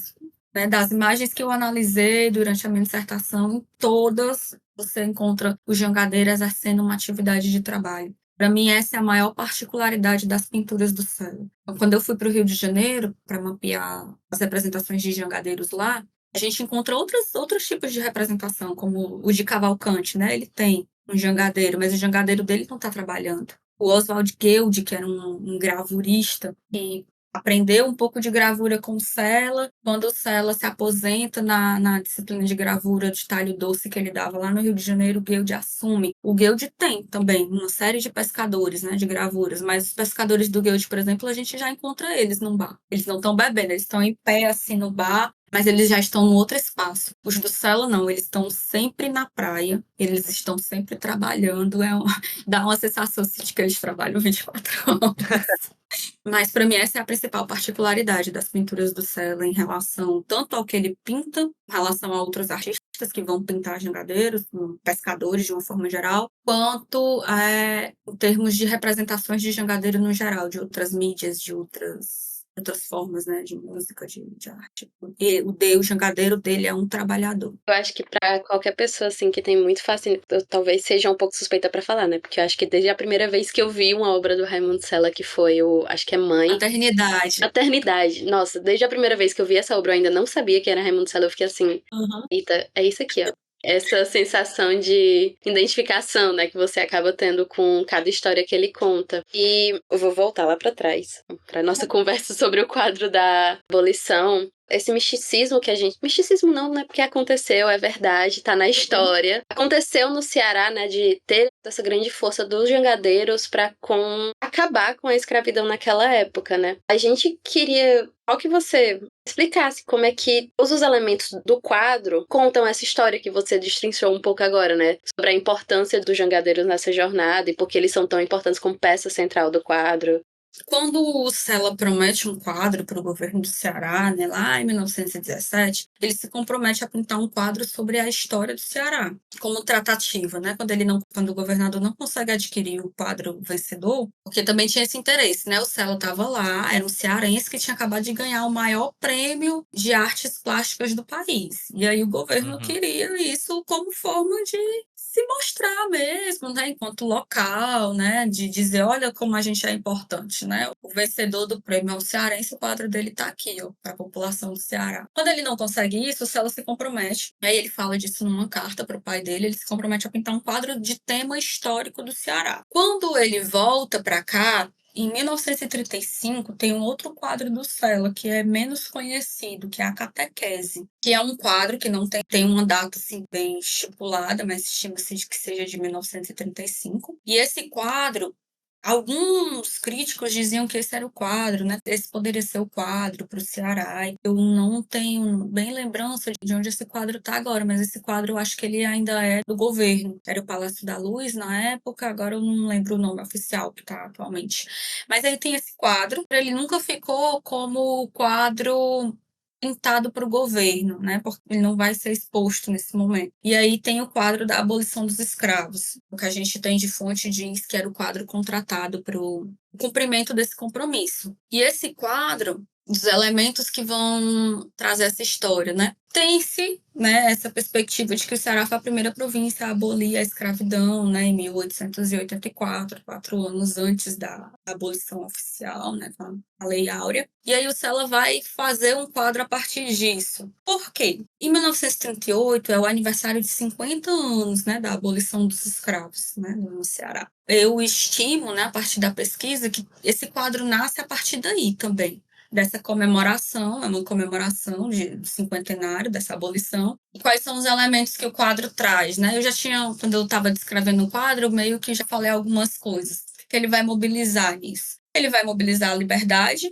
né, das imagens que eu analisei durante a minha dissertação, em todas você encontra o jangadeiro exercendo uma atividade de trabalho. Para mim, essa é a maior particularidade das pinturas do Sela. Então, quando eu fui para o Rio de Janeiro para mapear as representações de jangadeiros lá, a gente encontra outros tipos de representação, como o de Cavalcante, né? Ele tem um jangadeiro, mas o jangadeiro dele não está trabalhando. O Oswald Guild, que era um gravurista, que aprendeu um pouco de gravura com o Sela. Quando o Sela se aposenta na disciplina de gravura de talho doce que ele dava lá no Rio de Janeiro, o Guild assume. O Guild tem também uma série de pescadores, né, de gravuras, mas os pescadores do Guild, por exemplo, a gente já encontra eles num bar. Eles não estão bebendo, eles estão em pé assim no bar, mas eles já estão num outro espaço. Os do Sela não, eles estão sempre na praia, eles estão sempre trabalhando, dá uma sensação assim, de que eles trabalham 24 horas. Mas para mim essa é a principal particularidade das pinturas do Sela em relação tanto ao que ele pinta, em relação a outros artistas que vão pintar jangadeiros, pescadores de uma forma geral, quanto em termos de representações de jangadeiro no geral, de outras mídias, de outras formas, né, de música, de arte. E o jangadeiro dele é um trabalhador. Eu acho que pra qualquer pessoa, assim, que tem muito fascínio, eu talvez seja um pouco suspeita pra falar, né? Porque eu acho que desde a primeira vez que eu vi uma obra do Raimundo Sela, que foi acho que é Mãe... Maternidade. Nossa, desde a primeira vez que eu vi essa obra, eu ainda não sabia que era Raimundo Sela, eu fiquei assim, eita, é isso aqui, ó. Essa sensação de identificação, né, que você acaba tendo com cada história que ele conta. E eu vou voltar lá pra trás, pra nossa conversa sobre o quadro da abolição. Esse misticismo que a gente... Misticismo não, né? Porque aconteceu, é verdade, tá na história. Aconteceu no Ceará, né? De ter essa grande força dos jangadeiros pra acabar com a escravidão naquela época, né? A gente queria... Ao que você explicasse como é que todos os elementos do quadro contam essa história que você destrinchou um pouco agora, né? Sobre a importância dos jangadeiros nessa jornada e por que eles são tão importantes como peça central do quadro. Quando o Sela promete um quadro para o governo do Ceará, né, lá em 1917, ele se compromete a pintar um quadro sobre a história do Ceará, como tratativa, né? Quando o governador não consegue adquirir o quadro vencedor, porque também tinha esse interesse, né? O Sela estava lá, era um cearense que tinha acabado de ganhar o maior prêmio de artes plásticas do país. E aí o governo Uhum. queria isso como forma de se mostrar mesmo, né, enquanto local, né, de dizer, olha como a gente é importante, né? O vencedor do prêmio é o cearense, o quadro dele está aqui, ó, para a população do Ceará. Quando ele não consegue isso, o Celo se compromete. Aí ele fala disso numa carta para o pai dele, ele se compromete a pintar um quadro de tema histórico do Ceará. Quando ele volta para cá, em 1935, tem um outro quadro do Sela que é menos conhecido, que é a Catequese, que é um quadro que não tem uma data assim bem estipulada, mas estima-se que seja de 1935. E esse quadro, alguns críticos diziam que esse era o quadro, né? Esse poderia ser o quadro para o Ceará. Eu não tenho bem lembrança de onde esse quadro está agora, mas esse quadro eu acho que ele ainda é do governo. Era o Palácio da Luz na época, agora eu não lembro o nome oficial que está atualmente. Mas aí tem esse quadro, ele nunca ficou como quadro pintado para o governo, né? Porque ele não vai ser exposto nesse momento. E aí tem o quadro da abolição dos escravos. O que a gente tem de fonte diz que era o quadro contratado para o cumprimento desse compromisso. E esse quadro, os elementos que vão trazer essa história, né? Tem-se, né, essa perspectiva de que o Ceará foi a primeira província a abolir a escravidão, né, em 1884, 4 anos antes da abolição oficial, né, com a Lei Áurea. E aí o Sela vai fazer um quadro a partir disso. Por quê? Em 1938 é o aniversário de 50 anos, né, da abolição dos escravos, né, no Ceará. Eu estimo, né, a partir da pesquisa, que esse quadro nasce a partir daí também, dessa comemoração, é uma comemoração do cinquentenário dessa abolição. E quais são os elementos que o quadro traz, né? Eu já tinha, quando eu estava descrevendo o quadro, eu meio que já falei algumas coisas que ele vai mobilizar nisso. Ele vai mobilizar a liberdade,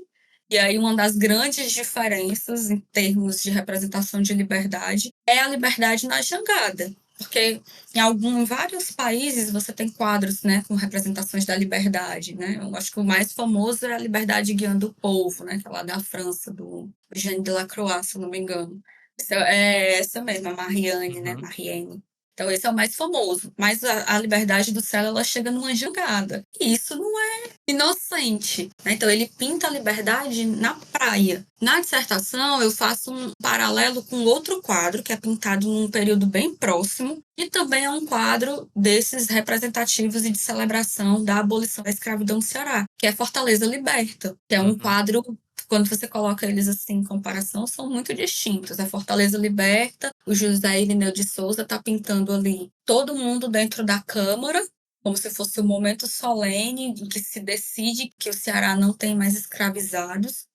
e aí uma das grandes diferenças em termos de representação de liberdade é a liberdade na jangada. Porque em vários países você tem quadros, né, com representações da liberdade, né? Eu acho que o mais famoso é a Liberdade Guiando o Povo, né, que é lá da França, do Eugène Delacroix, se eu não me engano. É essa mesmo, a Marianne, né, Uhum. Marianne. Então esse é o mais famoso. Mas a liberdade do céu, ela chega numa jangada. E isso não é inocente, né? Então ele pinta a liberdade na praia. Na dissertação, eu faço um paralelo com outro quadro que é pintado num período bem próximo e também é um quadro desses representativos e de celebração da abolição da escravidão no Ceará, que é Fortaleza Liberta, que é um Uhum. quadro, quando você coloca eles assim em comparação, são muito distintos. A Fortaleza Liberta, o José Irineu de Souza está pintando ali todo mundo dentro da Câmara, como se fosse um momento solene em que se decide que o Ceará não tem mais escravizadas.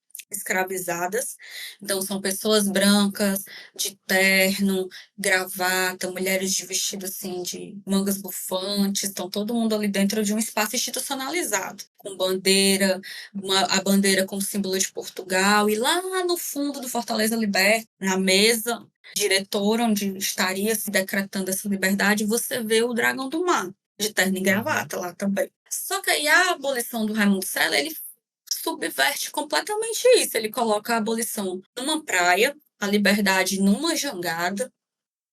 Então, são pessoas brancas, de terno, gravata, mulheres de vestido assim, de mangas bufantes, estão todo mundo ali dentro de um espaço institucionalizado, com bandeira, a bandeira com o símbolo de Portugal, e lá no fundo do Fortaleza Liberta, na mesa diretora, onde estaria se decretando essa liberdade, você vê o Dragão do Mar, de terno e Uhum. gravata lá também. Só que aí a abolição do Raimundo Sela, ele subverte completamente isso. Ele coloca a abolição numa praia, a liberdade numa jangada,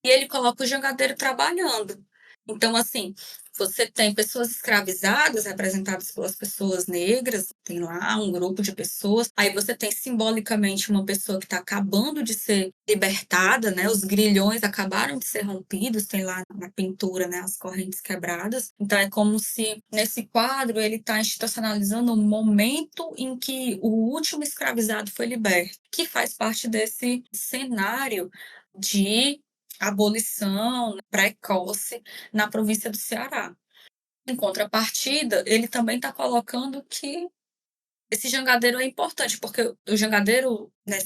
e ele coloca o jangadeiro trabalhando. Então, assim, você tem pessoas escravizadas, representadas pelas pessoas negras, tem lá um grupo de pessoas. Aí você tem simbolicamente uma pessoa que está acabando de ser libertada, né? Os grilhões acabaram de ser rompidos, tem lá na pintura, né? As correntes quebradas. Então é como se nesse quadro ele está institucionalizando o momento em que o último escravizado foi liberto, que faz parte desse cenário de abolição precoce na província do Ceará. Em contrapartida, ele também está colocando que esse jangadeiro é importante, porque o jangadeiro, né,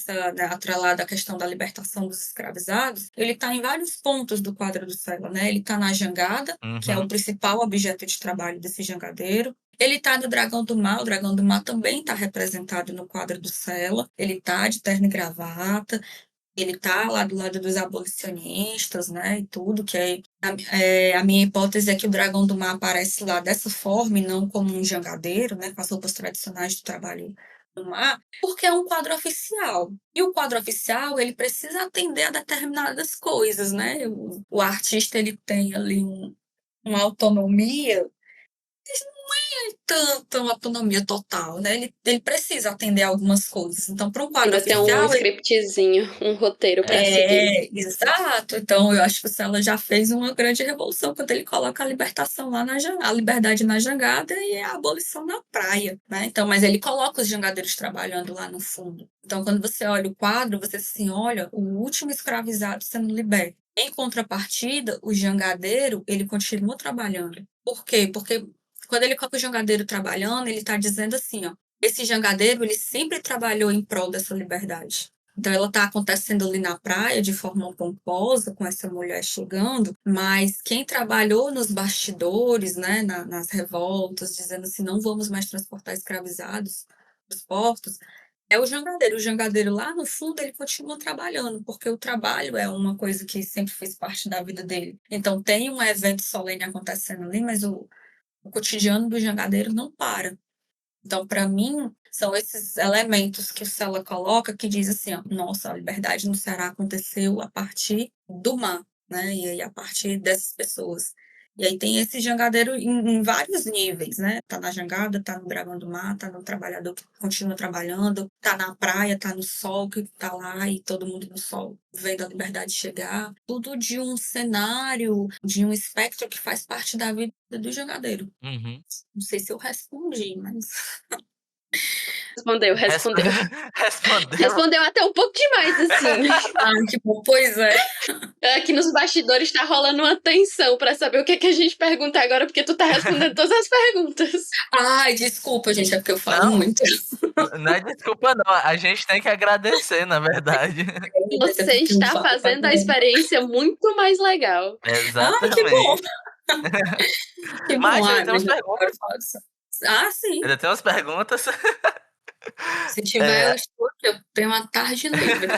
atrelado à questão da libertação dos escravizados, ele está em vários pontos do quadro do Sela, né? Ele está na jangada, que é o Uhum. principal objeto de trabalho desse jangadeiro. Ele está no Dragão do Mar, o Dragão do Mar também está representado no quadro do Sela. Ele está de terno e gravata. ele tá lá do lado dos abolicionistas, né, e tudo, a minha hipótese é que o Dragão do Mar aparece lá dessa forma e não como um jangadeiro, né, com as roupas tradicionais do trabalho do mar, porque é um quadro oficial. E o quadro oficial, ele precisa atender a determinadas coisas, né? O artista, ele tem ali uma autonomia, tanta uma autonomia total, né? Ele precisa atender a algumas coisas. Então, para um quadro Ainda tem um oficial, scriptzinho, um roteiro pra seguir. exato. Então, eu acho que o Sela já fez uma grande revolução quando ele coloca a libertação lá a liberdade na jangada e a abolição na praia, né? Então, mas ele coloca os jangadeiros trabalhando lá no fundo. Então, quando você olha o quadro, você assim, olha, o último escravizado sendo liberto. Em contrapartida, o jangadeiro, ele continua trabalhando. Por quê? Porque quando ele coloca o jangadeiro trabalhando, ele está dizendo assim, ó, esse jangadeiro, ele sempre trabalhou em prol dessa liberdade. Então, ela está acontecendo ali na praia de forma pomposa, com essa mulher chegando, mas quem trabalhou nos bastidores, né, nas revoltas, dizendo assim, não vamos mais transportar escravizados dos portos, é o jangadeiro. O jangadeiro lá no fundo, ele continua trabalhando, porque o trabalho é uma coisa que sempre fez parte da vida dele. Então, tem um evento solene acontecendo ali, mas o cotidiano do jangadeiro não para. Então, para mim, são esses elementos que o Sela coloca que diz assim, ó, nossa, a liberdade no Ceará aconteceu a partir do mar, né? E aí a partir dessas pessoas. E aí tem esse jangadeiro em vários níveis, né? Tá na jangada, tá no Dragão do Mar, tá no trabalhador que continua trabalhando, tá na praia, tá no sol que tá lá e todo mundo no sol vendo a liberdade chegar. Tudo de um cenário, de um espectro que faz parte da vida do jangadeiro. Uhum. Não sei se eu respondi, mas. Respondeu. Respondeu. Respondeu até um pouco demais, assim. Ah, que bom, pois é. Aqui nos bastidores tá rolando uma tensão pra saber o que a gente pergunta agora, porque tu tá respondendo todas as perguntas. Ai, desculpa, gente, é porque eu falo Não. muito. Não é desculpa, não. A gente tem que agradecer, na verdade. Você está fazendo a experiência muito mais legal. Ai, que bom. Exatamente. Que bom, Mas ainda ai, tem umas mas agora perguntas. eu falo disso. Ah, sim. Ainda tem umas perguntas. Se tiver, eu estou aqui, eu tenho uma tarde livre.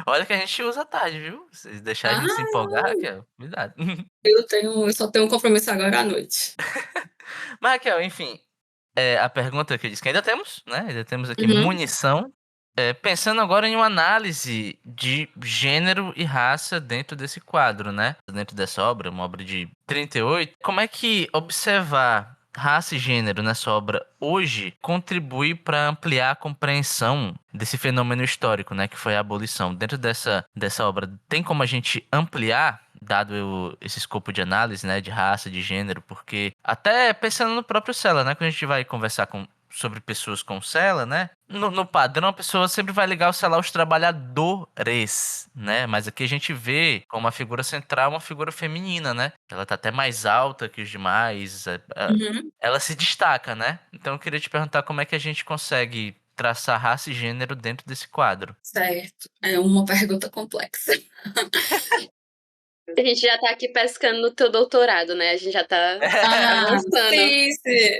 Olha que a gente usa tarde, viu? Se deixar a gente se Ah, empolgar, Raquel, cuidado. eu só tenho um compromisso agora à noite. Mas, Raquel, enfim, a pergunta que eu disse que ainda temos, né? Ainda temos aqui Uhum. munição. Pensando agora em uma análise de gênero e raça dentro desse quadro, né? Dentro dessa obra, uma obra de 38, como é que observar raça e gênero nessa obra hoje contribui para ampliar a compreensão desse fenômeno histórico, né? Que foi a abolição. Dentro dessa obra, tem como a gente ampliar, dado esse escopo de análise, né? De raça, de gênero, porque até pensando no próprio Sela, né? Quando a gente vai conversar sobre pessoas com Sela, né? No padrão, a pessoa sempre vai ligar o Sela aos trabalhadores, né? Mas aqui a gente vê como a figura central uma figura feminina, né? Ela tá até mais alta que os demais, Uhum. ela se destaca, né? Então eu queria te perguntar como é que a gente consegue traçar raça e gênero dentro desse quadro. Certo. É uma pergunta complexa. A gente já tá aqui pescando no teu doutorado, né? A gente já tá avançando. Sim, sim.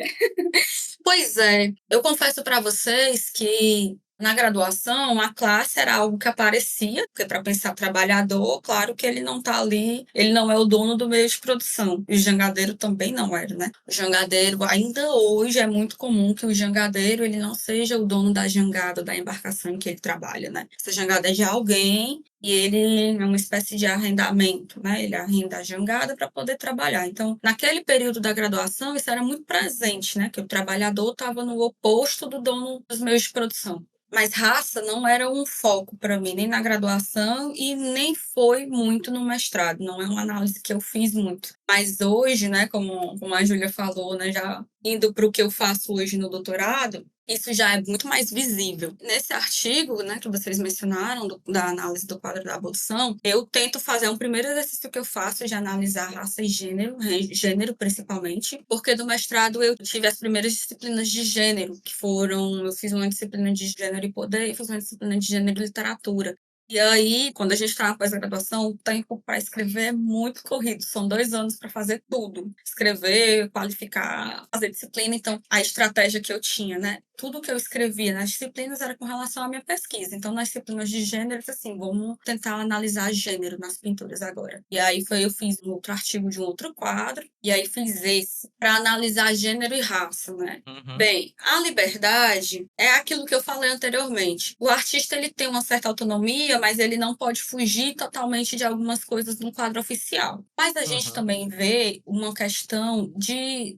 Pois é, eu confesso para vocês que na graduação a classe era algo que aparecia, porque para pensar trabalhador, claro que ele não tá ali, ele não é o dono do meio de produção. E o jangadeiro também não era, né? O jangadeiro, ainda hoje é muito comum que o jangadeiro ele não seja o dono da jangada, da embarcação em que ele trabalha, né? Essa jangada é de alguém e ele é uma espécie de arrendamento, né? Ele arrenda a jangada para poder trabalhar. Então, naquele período da graduação, isso era muito presente, né? Que o trabalhador estava no oposto do dono dos meios de produção. Mas raça não era um foco para mim, nem na graduação e nem foi muito no mestrado. Não é uma análise que eu fiz muito. Mas hoje, né, como a Júlia falou, né, já indo para o que eu faço hoje no doutorado, isso já é muito mais visível. Nesse artigo, né, que vocês mencionaram, da análise do quadro da abolição, eu tento fazer um primeiro exercício que eu faço de analisar raça e gênero principalmente, porque do mestrado eu tive as primeiras disciplinas de gênero, que foram, eu fiz uma disciplina de gênero e poder e fiz uma disciplina de gênero e literatura. E aí, quando a gente está na pós-graduação, o tempo para escrever é muito corrido. São 2 anos para fazer tudo. Escrever, qualificar, fazer disciplina. Então, a estratégia que eu tinha, né, tudo que eu escrevia nas disciplinas era com relação à minha pesquisa. Então, nas disciplinas de gênero, eu disse assim, vamos tentar analisar gênero nas pinturas agora. E aí eu fiz um outro artigo de um outro quadro, e aí fiz esse, para analisar gênero e raça, né? Bem, a liberdade é aquilo que eu falei anteriormente. O artista, ele tem uma certa autonomia, mas ele não pode fugir totalmente de algumas coisas no quadro oficial. Mas a gente também vê uma questão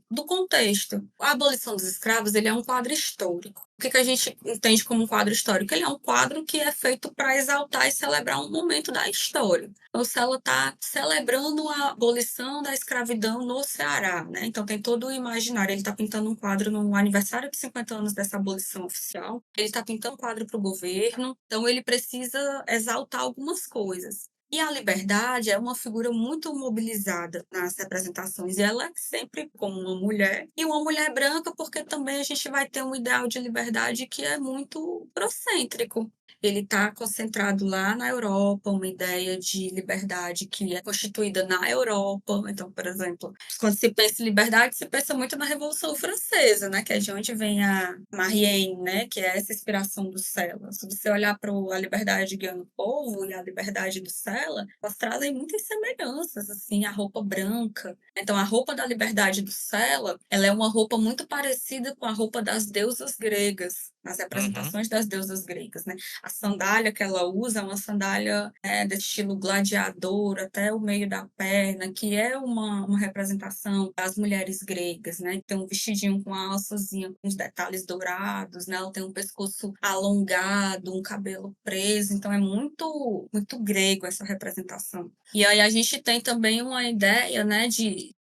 do contexto. A abolição dos escravos, ele é um quadro histórico. O que a gente entende como um quadro histórico? Ele é um quadro que é feito para exaltar e celebrar um momento da história. O Sela está celebrando a abolição da escravidão no Ceará, né? Então tem todo o imaginário. Ele está pintando um quadro no aniversário de 50 anos dessa abolição oficial. Ele está pintando um quadro para o governo. Então ele precisa exaltar algumas coisas. E a liberdade é uma figura muito mobilizada nas representações. E ela é sempre como uma mulher. E uma mulher branca, porque também a gente vai ter um ideal de liberdade que é muito eurocêntrico. Ele está concentrado lá na Europa, uma ideia de liberdade que é constituída na Europa. Então, por exemplo, quando se pensa em liberdade, se pensa muito na Revolução Francesa, né? Que é de onde vem a Marianne, né? Que é essa inspiração do Sela. Se você olhar para a liberdade guiando o povo e a liberdade do Sela, elas trazem muitas semelhanças, assim, a roupa branca. Então, a roupa da liberdade do Sela, ela é uma roupa muito parecida com a roupa das deusas gregas, as representações das deusas gregas, né? A sandália que ela usa é uma sandália de estilo gladiador até o meio da perna, que é uma representação das mulheres gregas, né? Tem um vestidinho com a alçazinha, com os detalhes dourados, né? Ela tem um pescoço alongado, um cabelo preso, então é muito, muito grego essa representação. E aí a gente tem também uma ideia, né,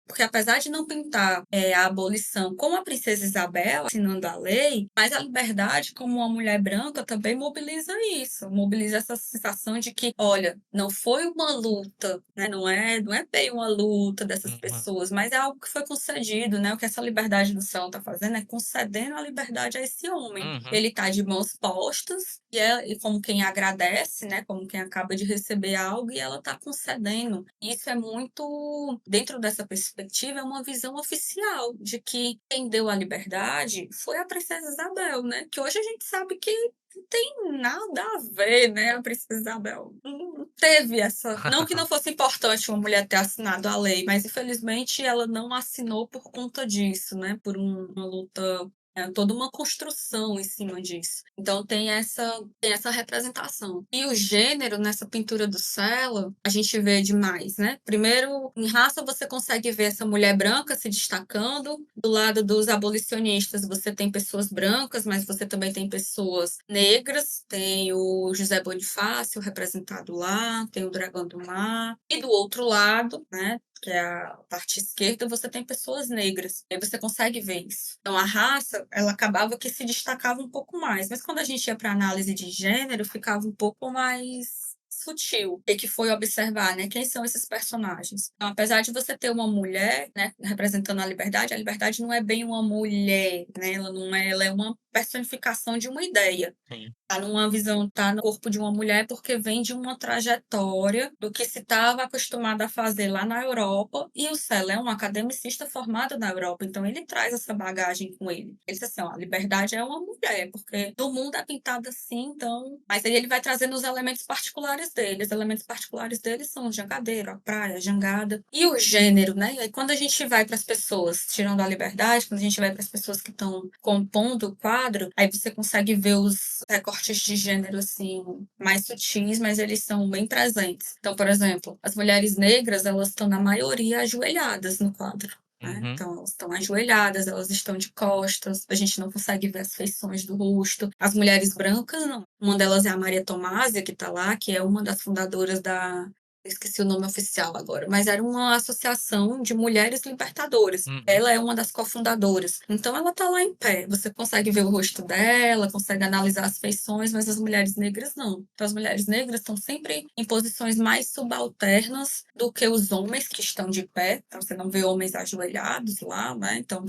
porque apesar de não pintar a abolição como a princesa Isabel, assinando a lei, mas a liberdade como uma mulher branca também mobiliza isso, mobiliza essa sensação de que, olha, não foi uma luta, né? Não é bem uma luta dessas pessoas, mas é algo que foi concedido, né? O que essa liberdade do céu está fazendo é concedendo a liberdade a esse homem. Ele está de mãos postas e como quem agradece, né? Como quem acaba de receber algo e ela está concedendo. Isso é muito, dentro dessa perspectiva, é uma visão oficial de que quem deu a liberdade foi a princesa Isabel, né? Que hoje a gente sabe que não tem nada a ver, né? A princesa Isabel não teve essa... Não que não fosse importante uma mulher ter assinado a lei, mas infelizmente ela não assinou por conta disso, né? Por uma luta... toda uma construção em cima disso. Então tem essa representação. E o gênero nessa pintura do Sela, a gente vê demais, né? Primeiro, em raça você consegue ver essa mulher branca se destacando. Do lado dos abolicionistas você tem pessoas brancas, mas você também tem pessoas negras. Tem o José Bonifácio representado lá, tem o Dragão do Mar. E do outro lado, né? Que é a parte esquerda, você tem pessoas negras. Aí você consegue ver isso. Então, a raça, ela acabava que se destacava um pouco mais. Mas quando a gente ia para análise de gênero, ficava um pouco mais sutil. E que foi observar, né? Quem são esses personagens? Então, apesar de você ter uma mulher, né, representando a liberdade não é bem uma mulher, né? Ela é uma personificação de uma ideia. Sim. Tá numa visão, tá no corpo de uma mulher porque vem de uma trajetória do que se estava acostumado a fazer lá na Europa, e o Sela é um academicista formado na Europa, então ele traz essa bagagem com ele. Ele diz assim, ó, a liberdade é uma mulher, porque no mundo é pintado assim, então... Mas aí ele vai trazendo os elementos particulares dele. Os elementos particulares dele são o jangadeiro, a praia, a jangada, e o gênero, né? E aí quando a gente vai para as pessoas, tirando a liberdade, quando a gente vai para as pessoas que estão compondo o quadro, aí você consegue ver os recortes de gênero, assim, mais sutis, mas eles são bem presentes. Então, por exemplo, as mulheres negras, elas estão, na maioria, ajoelhadas no quadro. Né? Então, elas estão ajoelhadas, elas estão de costas, a gente não consegue ver as feições do rosto. As mulheres brancas, não. Uma delas é a Maria Tomásia, que está lá, que é uma das fundadoras da... Esqueci o nome oficial agora, mas era uma associação de mulheres libertadoras. Ela é uma das cofundadoras. Então, ela tá lá em pé. Você consegue ver o rosto dela, consegue analisar as feições, mas as mulheres negras não. Então, as mulheres negras estão sempre em posições mais subalternas do que os homens que estão de pé. Então, você não vê homens ajoelhados lá, né? Então,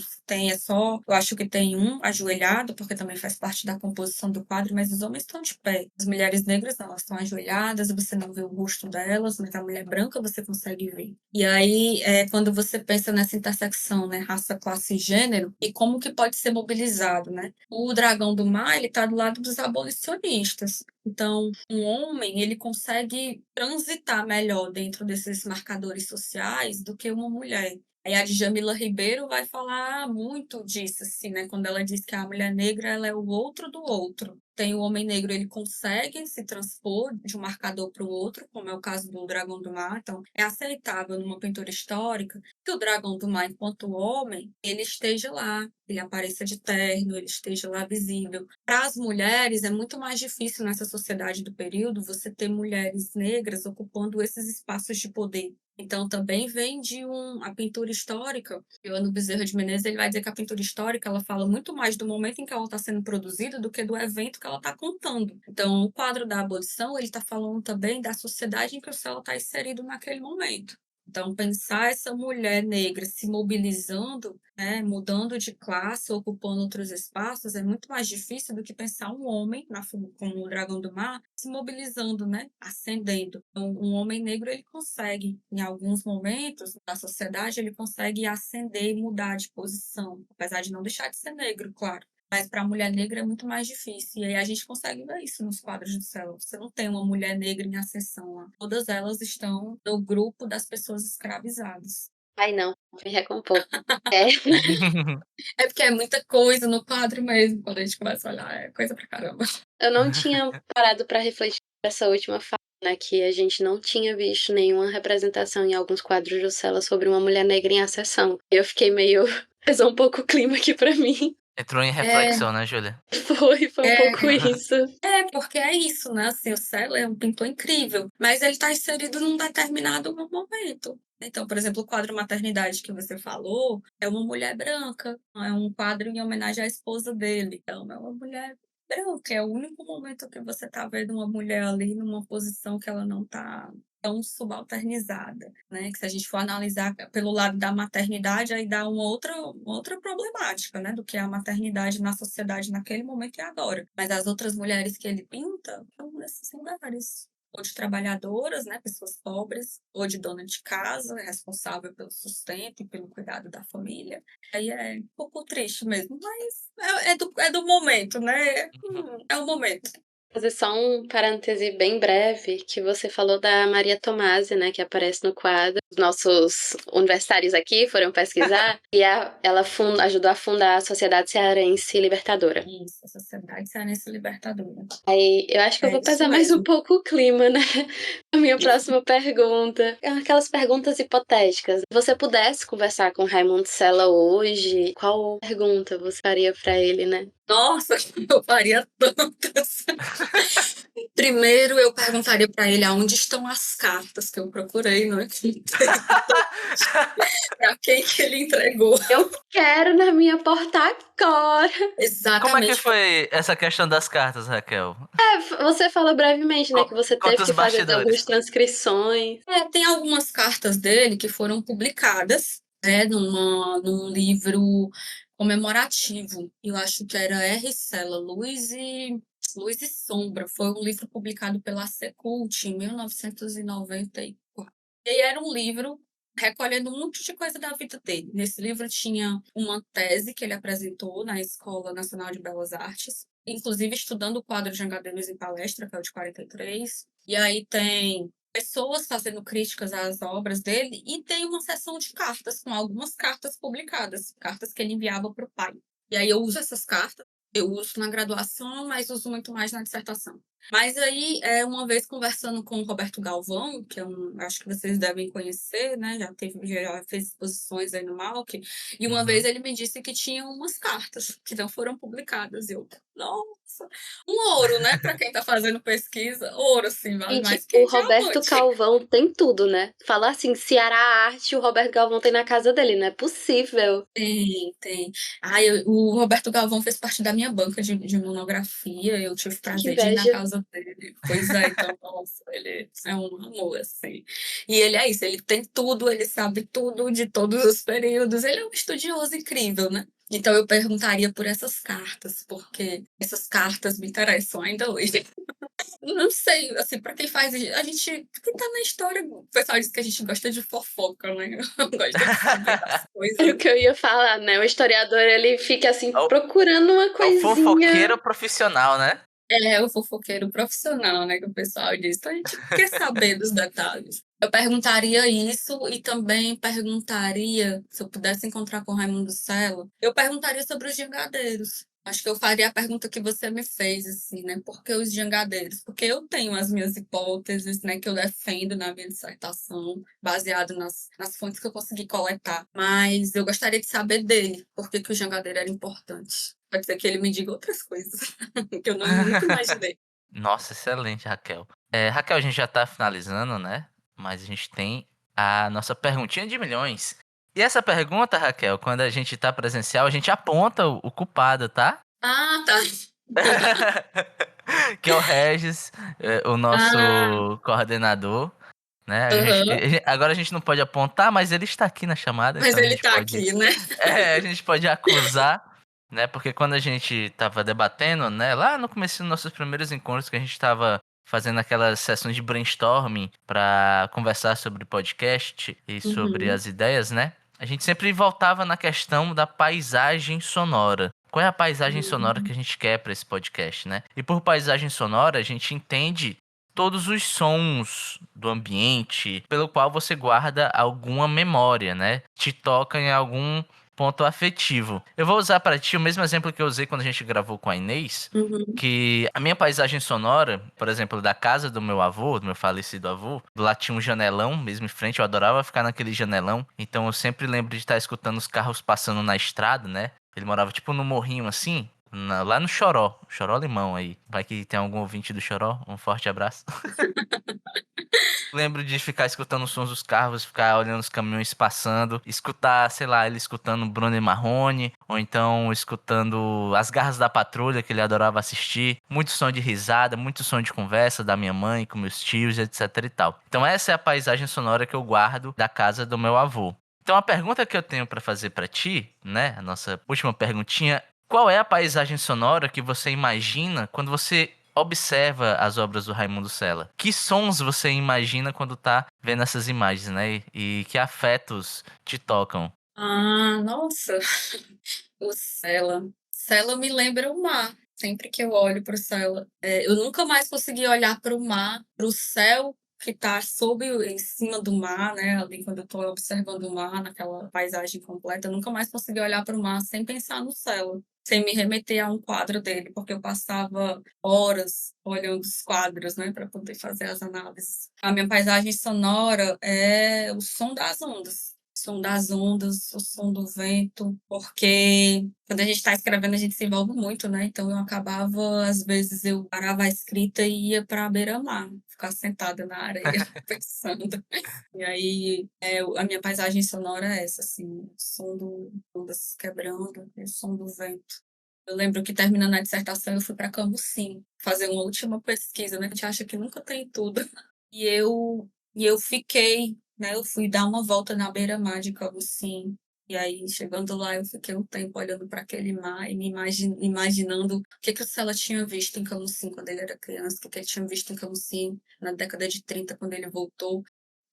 eu acho que tem um ajoelhado, porque também faz parte da composição do quadro, mas os homens estão de pé. As mulheres negras não, elas estão ajoelhadas, você não vê o rosto delas, mas a mulher branca você consegue ver. E aí, quando você pensa nessa intersecção, né, raça, classe e gênero, e como que pode ser mobilizado, né? O Dragão do Mar, ele está do lado dos abolicionistas. Então, um homem, ele consegue transitar melhor dentro desses marcadores sociais do que uma mulher. Aí a Djamila Ribeiro vai falar muito disso, assim, né? Quando ela diz que a mulher negra ela é o outro do outro. Tem o homem negro, ele consegue se transpor de um marcador para o outro, como é o caso do Dragão do Mar. Então, é aceitável numa pintura histórica que o Dragão do Mar, enquanto homem, ele esteja lá, ele apareça de terno, ele esteja lá visível. Para as mulheres, é muito mais difícil nessa sociedade do período você ter mulheres negras ocupando esses espaços de poder. Então, também vem de a pintura histórica. O Ano Bezerra de Menezes ele vai dizer que a pintura histórica ela fala muito mais do momento em que ela está sendo produzida do que do evento que ela está contando. Então, o quadro da abolição ele está falando também da sociedade em que o céu está inserido naquele momento. Então, pensar essa mulher negra se mobilizando, né, mudando de classe, ocupando outros espaços, é muito mais difícil do que pensar um homem, como o Dragão do Mar, se mobilizando, né, ascendendo. Então, um homem negro, ele consegue, em alguns momentos da sociedade, ele consegue ascender e mudar de posição, apesar de não deixar de ser negro, claro. Mas para a mulher negra é muito mais difícil. E aí a gente consegue ver isso nos quadros do céu. Você não tem uma mulher negra em ascensão lá. Todas elas estão no grupo das pessoas escravizadas. Ai, não, me recompor. É, É porque é muita coisa no quadro mesmo. Quando a gente começa a olhar, é coisa pra caramba. eu não tinha parado pra refletir nessa última fala, né, que a gente não tinha visto nenhuma representação em alguns quadros do Sela sobre uma mulher negra em ascensão. Eu fiquei meio... pesou um pouco o clima aqui pra mim. Entrou em reflexão, né, Júlia? Foi um pouco isso. Porque é isso, né? Assim, o Sela é um pintor incrível, mas ele está inserido num determinado momento. Então, por exemplo, o quadro Maternidade que você falou é uma mulher branca, é um quadro em homenagem à esposa dele. Então, é uma mulher branca, é o único momento que você está vendo uma mulher ali numa posição que ela não está tão subalternizada, né? Que se a gente for analisar pelo lado da maternidade, aí dá uma outra problemática, né? Do que é a maternidade na sociedade naquele momento e agora. Mas as outras mulheres que ele pinta são nesses lugares. Ou de trabalhadoras, né, pessoas pobres, ou de dona de casa, responsável pelo sustento e pelo cuidado da família. Aí é um pouco triste mesmo, mas é do momento, né? É o momento. Fazer só um parêntese bem breve, que você falou da Maria Tomasi, né, que aparece no quadro. Os nossos universitários aqui foram pesquisar e ela ajudou a fundar a Sociedade Cearense Libertadora. Isso, a Sociedade Cearense Libertadora. Aí eu acho que eu vou pesar mais um pouco o clima, né? A minha próxima pergunta. Aquelas perguntas hipotéticas. Se você pudesse conversar com Raimundo Sela hoje, qual pergunta você faria pra ele, né? Nossa, eu faria tantas. Primeiro, eu perguntaria para ele aonde estão as cartas que eu procurei, não é? Para quem que ele entregou. Eu quero na minha porta agora. Exatamente. Como é que foi essa questão das cartas, Raquel? Você fala brevemente, né, que você teve que fazer algumas transcrições. Tem algumas cartas dele que foram publicadas, né, num livro comemorativo. Eu acho que era R. Sela, Luz e Sombra. Foi um livro publicado pela Secult em 1994. E aí era um livro recolhendo um monte de coisa da vida dele. Nesse livro tinha uma tese que ele apresentou na Escola Nacional de Belas Artes, inclusive estudando o quadro de Angadeiros em Palestra, que é o de 43. E aí tem pessoas fazendo críticas às obras dele e tem uma seção de cartas, com algumas cartas publicadas, cartas que ele enviava para o pai. E aí eu uso essas cartas, eu uso na graduação, mas uso muito mais na dissertação. Mas aí, uma vez conversando com o Roberto Galvão, que acho que vocês devem conhecer, né? Já fez exposições aí no Malc, e uma vez ele me disse que tinha umas cartas que não foram publicadas. Eu, nossa, um ouro, né? Para quem tá fazendo pesquisa, ouro, assim, vale mais que o Roberto Galvão tem tudo, né? Falar assim, Ceará Arte, o Roberto Galvão tem na casa dele, não é possível. Tem. O Roberto Galvão fez parte da minha banca de monografia, eu tive o prazer de ir na casa dele. Pois é, então, nossa, ele é um amor, assim. E ele é isso, ele tem tudo, ele sabe tudo de todos os períodos, ele é um estudioso incrível, né? Então eu perguntaria por essas cartas, porque essas cartas me interessam ainda hoje. Não sei, assim, pra quem faz, a gente, quem tá na história, o pessoal diz que a gente gosta de fofoca, né? Gosta de saber das Era coisas. o que eu ia falar, né? O historiador, ele fica assim, É o- procurando uma É o coisinha. fofoqueiro profissional, né? É o fofoqueiro profissional, né, que o pessoal diz. Então a gente quer saber dos detalhes. Eu perguntaria isso e também perguntaria, se eu pudesse encontrar com o Raimundo Sela, eu perguntaria sobre os jangadeiros. Acho que eu faria a pergunta que você me fez, assim, né? Por que os jangadeiros? Porque eu tenho as minhas hipóteses, né, que eu defendo na minha dissertação, baseado nas fontes que eu consegui coletar. Mas eu gostaria de saber dele, por que que o jangadeiro era importante. Pode ser que ele me diga outras coisas que eu nunca imaginei. Nossa, excelente, Raquel. Raquel, a gente já tá finalizando, né? Mas a gente tem a nossa perguntinha de milhões. E essa pergunta, Raquel, quando a gente tá presencial, a gente aponta o culpado, tá? Ah, tá. Que é o Regis, o Ah, nosso coordenador, né? aham. Agora a gente não pode apontar, mas ele está aqui na chamada, Mas então a ele gente tá pode, aqui, né? a gente pode acusar, né? Porque quando a gente tava debatendo, né, lá no começo dos nossos primeiros encontros, que a gente tava fazendo aquelas sessões de brainstorming para conversar sobre podcast e sobre Uhum. as ideias, né? A gente sempre voltava na questão da paisagem sonora. Qual é a paisagem sonora que Uhum. a gente quer para esse podcast, né? E por paisagem sonora, a gente entende todos os sons do ambiente pelo qual você guarda alguma memória, né? Te toca em algum ponto afetivo. Eu vou usar para ti o mesmo exemplo que eu usei quando a gente gravou com a Inês, Uhum. que a minha paisagem sonora, por exemplo, da casa do meu avô, do meu falecido avô, lá tinha um janelão mesmo em frente, eu adorava ficar naquele janelão, então eu sempre lembro de estar escutando os carros passando na estrada, né? Ele morava tipo no morrinho assim, lá no Choró, Choró Limão aí. Vai que tem algum ouvinte do Choró, um forte abraço. Lembro de ficar escutando os sons dos carros, ficar olhando os caminhões passando, escutar, sei lá, ele escutando Bruno e Marrone, ou então escutando As Garras da Patrulha, que ele adorava assistir. Muito som de risada, muito som de conversa da minha mãe com meus tios, etc e tal. Então essa é a paisagem sonora que eu guardo da casa do meu avô. Então a pergunta que eu tenho pra fazer pra ti, né, a nossa última perguntinha, qual é a paisagem sonora que você imagina quando você observa as obras do Raimundo Sela? Que sons você imagina quando tá vendo essas imagens, né? E que afetos te tocam? Ah, nossa. O Sela. Sela me lembra o mar. Sempre que eu olho para o Sela. Eu nunca mais consegui olhar para o mar, para o céu que está em cima do mar, né? Ali quando eu estou observando o mar, naquela paisagem completa, eu nunca mais consegui olhar para o mar sem pensar no Sela, sem me remeter a um quadro dele, porque eu passava horas olhando os quadros, né, para poder fazer as análises. A minha paisagem sonora é o som das ondas. Som das ondas, o som do vento, porque quando a gente está escrevendo a gente se envolve muito, né? Então eu acabava, às vezes eu parava a escrita e ia para a beira-mar, ficar sentada na areia pensando. E aí a minha paisagem sonora é essa, assim, o som do ondas quebrando, e o som do vento. Eu lembro que terminando a dissertação eu fui para Cambuci fazer uma última pesquisa, né? A gente acha que nunca tem tudo. E eu fiquei, né? Eu fui dar uma volta na beira-mar de Cambuci. E aí, chegando lá, eu fiquei um tempo olhando para aquele mar e me imaginando o que o Sela tinha visto em Cambuci quando ele era criança, o que ele tinha visto em Cambuci na década de 30, quando ele voltou.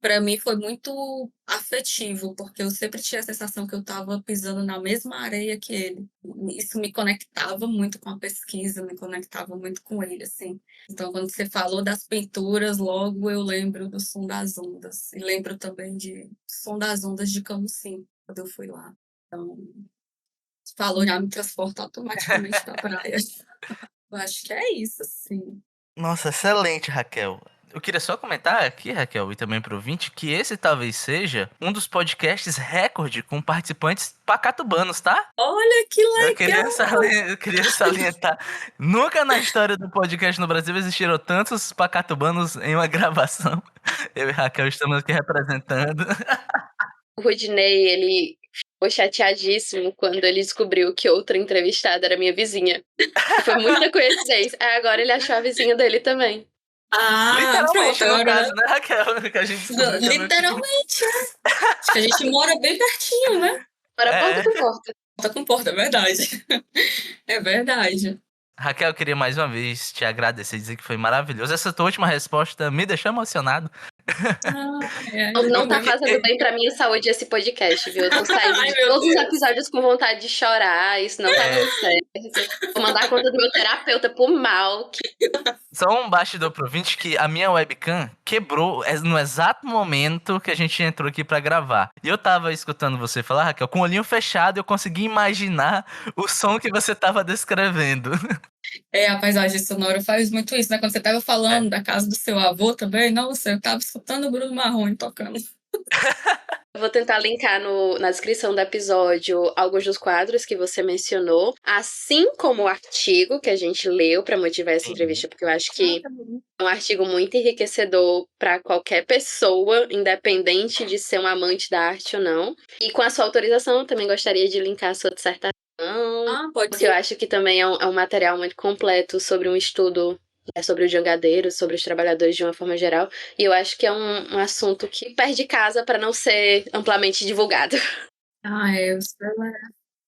Para mim foi muito afetivo, porque eu sempre tinha a sensação que eu estava pisando na mesma areia que ele. Isso me conectava muito com a pesquisa, me conectava muito com ele, assim. Então, quando você falou das pinturas, logo eu lembro do som das ondas. E lembro também do som das ondas de Camusim, quando eu fui lá. Então, falou, já me transporta automaticamente para a praia. Eu acho que é isso, assim. Nossa, excelente, Raquel. Eu queria só comentar aqui, Raquel, e também pro ouvinte, que esse talvez seja um dos podcasts recorde com participantes pacatubanos, tá? Olha que legal! Eu queria salientar. Nunca na história do podcast no Brasil existiram tantos pacatubanos em uma gravação. Eu e Raquel estamos aqui representando. O Rudney, ele ficou chateadíssimo quando ele descobriu que outra entrevistada era minha vizinha. E foi muita coincidência. Aí agora ele achou a vizinha dele também. Ah, pronto, Literalmente, no agora, caso, né, Raquel? Que a gente descobriu que é meu vizinho. literalmente, acho que a gente mora bem pertinho, né? Para porta É. com porta. Porta com porta, é verdade. É verdade. Raquel, eu queria mais uma vez te agradecer, dizer que foi maravilhoso. Essa tua última resposta me deixou emocionado. Não tá fazendo bem pra minha saúde esse podcast, viu? Eu tô saindo de todos os episódios com vontade de chorar, isso não tá dando certo. Vou mandar a conta do meu terapeuta pro Malk. Só um bastidor pro ouvinte que a minha webcam quebrou no exato momento que a gente entrou aqui pra gravar. E eu tava escutando você falar, Raquel, com o olhinho fechado, eu consegui imaginar o som que você tava descrevendo. A paisagem sonora faz muito isso, né? Quando você tava falando da casa do seu avô também, nossa, eu tava escutando o Bruno Marrone tocando. Eu vou tentar linkar na descrição do episódio alguns dos quadros que você mencionou, assim como o artigo que a gente leu para motivar essa entrevista, porque eu acho que é um artigo muito enriquecedor para qualquer pessoa, independente de ser um amante da arte ou não. E com a sua autorização, eu também gostaria de linkar a sua dissertação. Pode porque ser. eu acho que também é um material muito completo sobre um estudo sobre os jangadeiros, sobre os trabalhadores de uma forma geral. E eu acho que é um assunto que perde casa para não ser amplamente divulgado. O selo é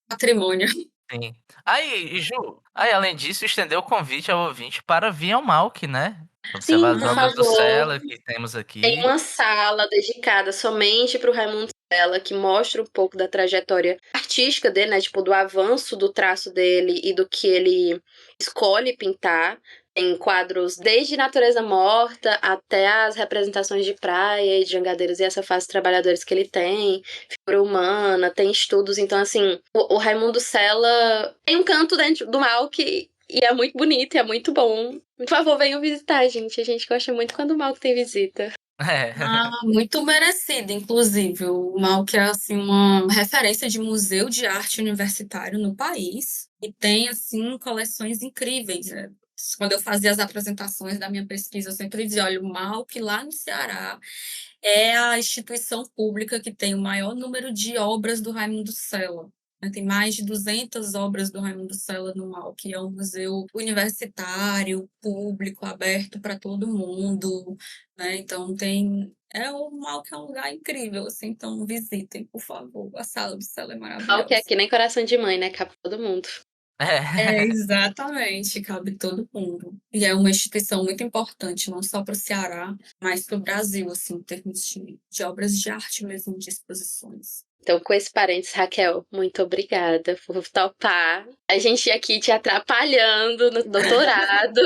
patrimônio. Sim. Aí, Ju, além disso, estendeu o convite ao ouvinte para vir ao Malk, né? Observar as por obras do favor. Sela que temos aqui. Tem uma sala dedicada somente para o Raimundo Sela, que mostra um pouco da trajetória artística dele, né? Tipo, do avanço do traço dele e do que ele escolhe pintar. Tem quadros desde natureza morta até as representações de praia e de jangadeiros e essa fase de trabalhadores que ele tem, figura humana, tem estudos. Então, assim, o Raimundo Sela tem um canto dentro do Malk e é muito bonito e é muito bom. Por favor, venham visitar, gente. A gente gosta muito quando o Malk tem visita. Muito merecido, inclusive. O Malk é assim, uma referência de museu de arte universitário no país e tem assim coleções incríveis, né? Quando eu fazia as apresentações da minha pesquisa, eu sempre dizia, olha, o Malk lá no Ceará é a instituição pública que tem o maior número de obras do Raimundo Sela. Tem mais de 200 obras do Raimundo Sela no Malk, é um museu universitário, público, aberto para todo mundo, né? Então o Malk é um lugar incrível, assim, então visitem, por favor. A sala do Sela é maravilhosa. Malk é que nem coração de mãe, né? Cabe todo mundo. Exatamente, cabe todo mundo. E é uma instituição muito importante, não só para o Ceará, mas para o Brasil, assim, em termos de obras de arte mesmo, de exposições. Então, com esse parênteses, Raquel, muito obrigada por topar. A gente aqui te atrapalhando no doutorado.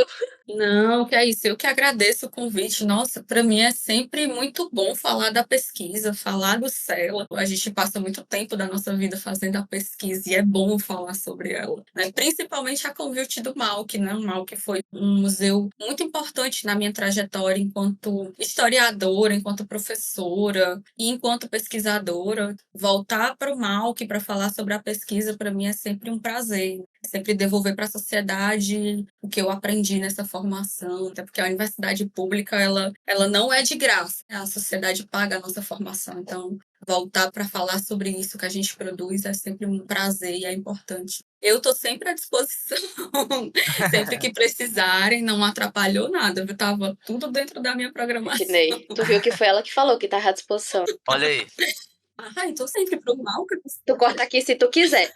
Não, que é isso. Eu que agradeço o convite. Nossa, para mim é sempre muito bom falar da pesquisa, falar do Sela. A gente passa muito tempo da nossa vida fazendo a pesquisa e é bom falar sobre ela, né? Principalmente a convite do Malk, né? O Malk foi um museu muito importante na minha trajetória enquanto historiadora, enquanto professora e enquanto pesquisadora. Voltar para o Malk para falar sobre a pesquisa, para mim é sempre um prazer. Sempre devolver para a sociedade o que eu aprendi nessa formação, até porque a universidade pública ela não é de graça, a sociedade paga a nossa formação, então voltar para falar sobre isso que a gente produz é sempre um prazer e é importante. Eu estou sempre à disposição, sempre que precisarem, não atrapalhou nada, eu estava tudo dentro da minha programação. Tu viu que foi ela que falou que estava à disposição. Olha aí. Então sempre pro mal. Tu corta aqui se tu quiser.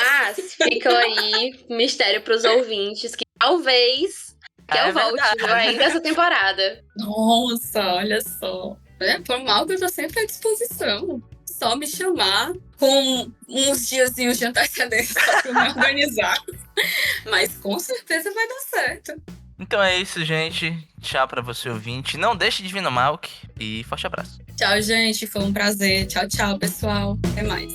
Mas fica aí mistério pros ouvintes que talvez eu volte ainda essa temporada. Nossa, olha só. Por mal que eu tô sempre à disposição. Só me chamar com uns diazinhos de antecedência pra me organizar. Mas com certeza vai dar certo. Então é isso, gente. Tchau pra você, ouvinte. Não deixe de vir no Malk e forte abraço. Tchau, gente. Foi um prazer. Tchau, tchau, pessoal. Até mais.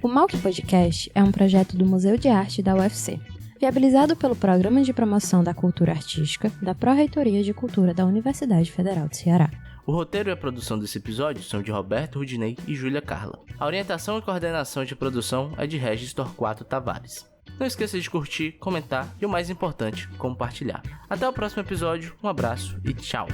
O Malk Podcast é um projeto do Museu de Arte da UFC, viabilizado pelo Programa de Promoção da Cultura Artística da Pró-Reitoria de Cultura da Universidade Federal do Ceará. O roteiro e a produção desse episódio são de Roberto Rudinei e Júlia Carla. A orientação e coordenação de produção é de Regis Torquato Tavares. Não esqueça de curtir, comentar e, o mais importante, compartilhar. Até o próximo episódio, um abraço e tchau!